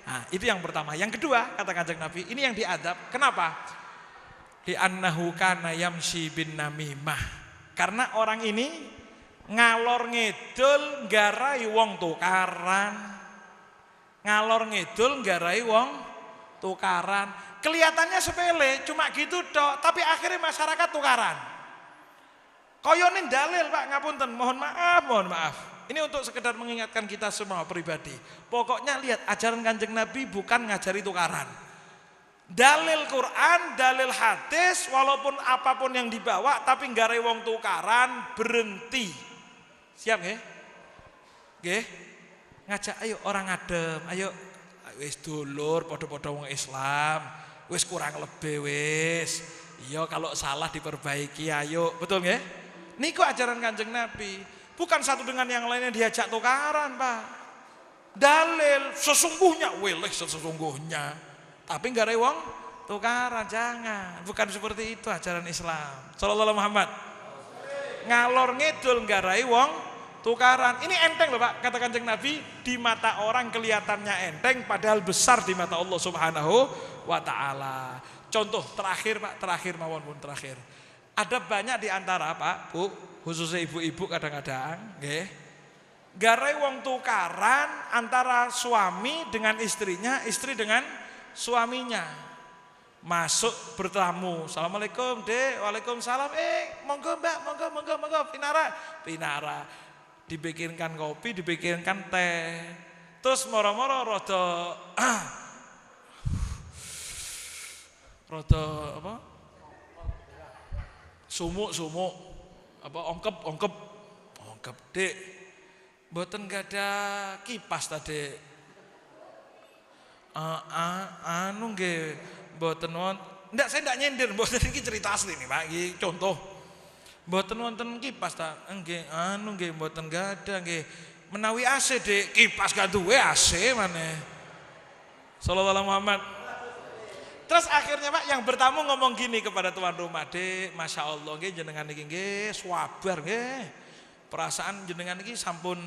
Nah, itu yang pertama. Yang kedua, kata Kanjeng Nabi, ini yang diadab. Kenapa? Li'annahu kana yamshi bin namimah. Karena orang ini ngalor ngidul nggarai wong tukaran. Ngalor ngidul nggarai wong tukaran. Kelihatannya sepele, cuma gitu tok, tapi akhirnya masyarakat tukaran. Koyonin dalil Pak, ngapunten, mohon maaf. Ini untuk sekedar mengingatkan kita semua pribadi. Pokoknya lihat ajaran Kanjeng Nabi bukan ngajari tukaran. Dalil Quran, dalil hadis, walaupun apapun yang dibawa, tapi nggarai wong tukaran, berhenti. Siap nggih? Nggih. Ngajak ayo orang adem, ayo wis dulur padha-padha wong Islam, wis kurang lebih wis. Iya kalau salah diperbaiki ayo, betul nggih? Niku ajaran Kanjeng Nabi. Bukan satu dengan yang lainnya diajak tukaran, Pak. Dalil sesungguhnya, weleh sesungguhnya. Tapi nggarai wong tukaran jangan. Bukan seperti itu ajaran Islam. Sallallahu alaihi Muhammad. Ngalor ngidul nggarai wong tukaran. Ini enteng loh Pak, kata Kanjeng Nabi, di mata orang kelihatannya enteng padahal besar di mata Allah Subhanahu wa taala. Contoh terakhir Pak, terakhir. Ada banyak di antara Pak, Bu, khususnya ibu-ibu kadang-kadang, nggih. Garai wong tukaran antara suami dengan istrinya, istri dengan suaminya. Masuk bertamu, assalamualaikum dek, waalaikumsalam, monggo mbak, monggo, pinara, dibikinkan kopi, dibikinkan teh, terus moro-moro rodo apa? Sumuk, apa ongkep, dek, mboten gak ada kipas tadi. Anu nggih, mboten ndak, saya ndak nyindir, mboten iki cerita asli nih Pak, iki contoh. Mboten wonten kipas ta? Nggih, anu nggih mboten gak ada nggih. Menawi AC dek, kipas gak duwe AC maneh. Sallallahu alaihi Muhammad. Terus akhirnya Pak yang bertamu ngomong gini kepada tuan rumah, dek, masya Allah nggih jenengan niki nggih swabar nggih. Perasaan jenengan niki sampun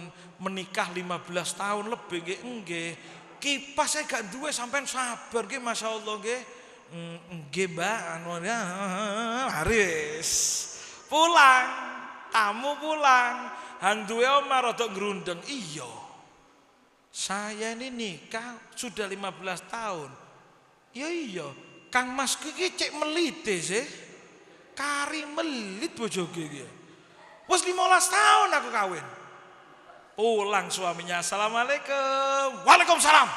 menikah 15 tahun lebih nggih. Kipas saya gak duwe sampean sabar nggih masya Allah nggih. Nggih Mbak, anu haris. Pulang, tamu pulang, hang duwe omah rada ngrundeng. Iya. Saya ini nikah sudah 15 tahun. Iya, Kang Mas iki cek melite sih. Kari melit bojoge iki. Wis 15 tahun aku kawin. Pulang suaminya, assalamualaikum, waalaikumsalam.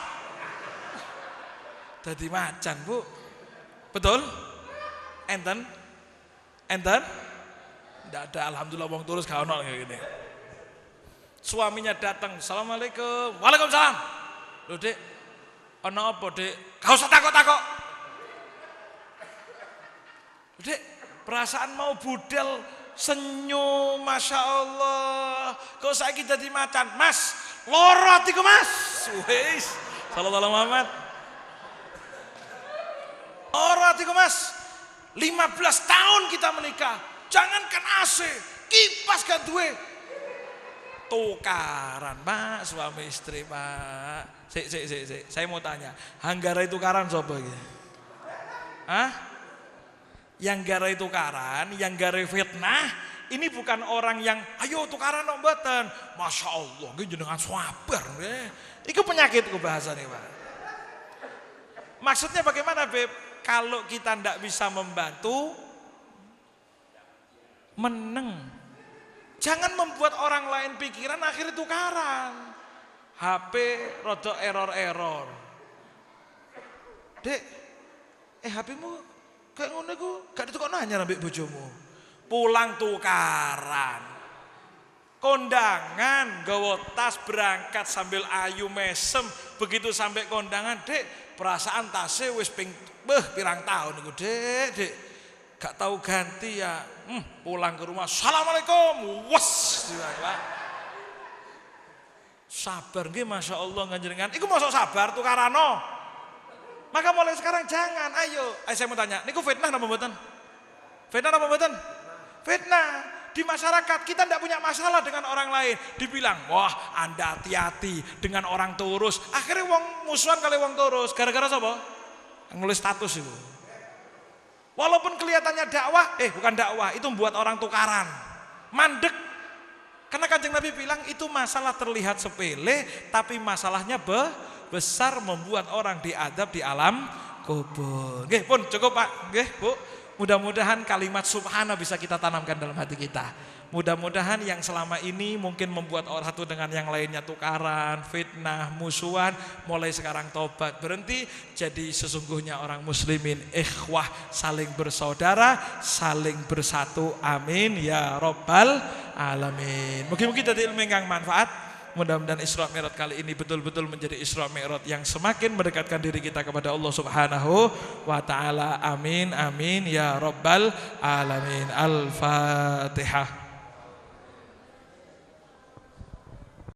Dadi macan Bu. Betul? Enten? Nggak ada, alhamdulillah wong terus gak ono kayak gini. Suaminya datang, assalamualaikum, waalaikumsalam. Loh dek, ono apa dek? Gak usah takut-takut. Dek, perasaan mau budal senyum, masya Allah. Kok saya kita di macan, Mas, loro atiku Mas. Wis, sallallahu alaihi Muhammad. Loro atiku Mas. 15 tahun kita menikah. Jangankan AC, kipas gak duwe. Tukaran Pak, suami istri Pak. Sik. Saya mau tanya, Hanggara tukaran sapa iki? Hah? Yang garai tukaran, yang garai fitnah, ini bukan orang yang ayo tukaran dong mboten. Masya Allah, nggih jenengan sabar nggih. Iku penyakitku bahasane Pak. Maksudnya bagaimana Beb? Kalau kita ndak bisa membantu, meneng. Jangan membuat orang lain pikiran akhirnya tukaran. HP rada error. Dek, HP-mu kayak ngono iku gak ditukokno anyar ambek bojomu. Pulang tukaran. Kondangan gawa tas berangkat sambil ayu mesem, begitu sampai kondangan, Dek, perasaan tasnya wis pirang tahun iku, Dek. Gak tahu ganti ya. Pulang ke rumah, assalamualaikum, wes, sabar nggih masya Allah nganjenengan. Iku masuk sabar tukarano. Maka mulai sekarang jangan, ayo saya mau tanya, niku fitnah napa mboten? Fitnah. Di masyarakat kita tidak punya masalah dengan orang lain. Dibilang, wah Anda hati-hati dengan orang turus. Akhirnya wong musuhan kali wong turus. Gara-gara sapa? Nulis status itu. Walaupun kelihatannya dakwah, bukan dakwah, itu membuat orang tukaran. Mandek. Karena Kanjeng Nabi bilang itu masalah terlihat sepele, tapi masalahnya besar, membuat orang diadab di alam kubur. Nggih, pun cukup Pak. Nggih, Bu. Mudah-mudahan kalimat subhana bisa kita tanamkan dalam hati kita. Mudah-mudahan yang selama ini mungkin membuat orang satu dengan yang lainnya tukaran, fitnah, musuhan, mulai sekarang tobat, berhenti jadi sesungguhnya orang muslimin ikhwah, saling bersaudara, saling bersatu. Amin ya rabbal alamin. Mungkin-mungkin tadi ilmu yang manfaat. Mudah-mudahan Isra Mi'raj kali ini betul-betul menjadi Isra Mi'raj yang semakin mendekatkan diri kita kepada Allah Subhanahu wa taala. Amin amin ya rabbal alamin. Al-Fatihah.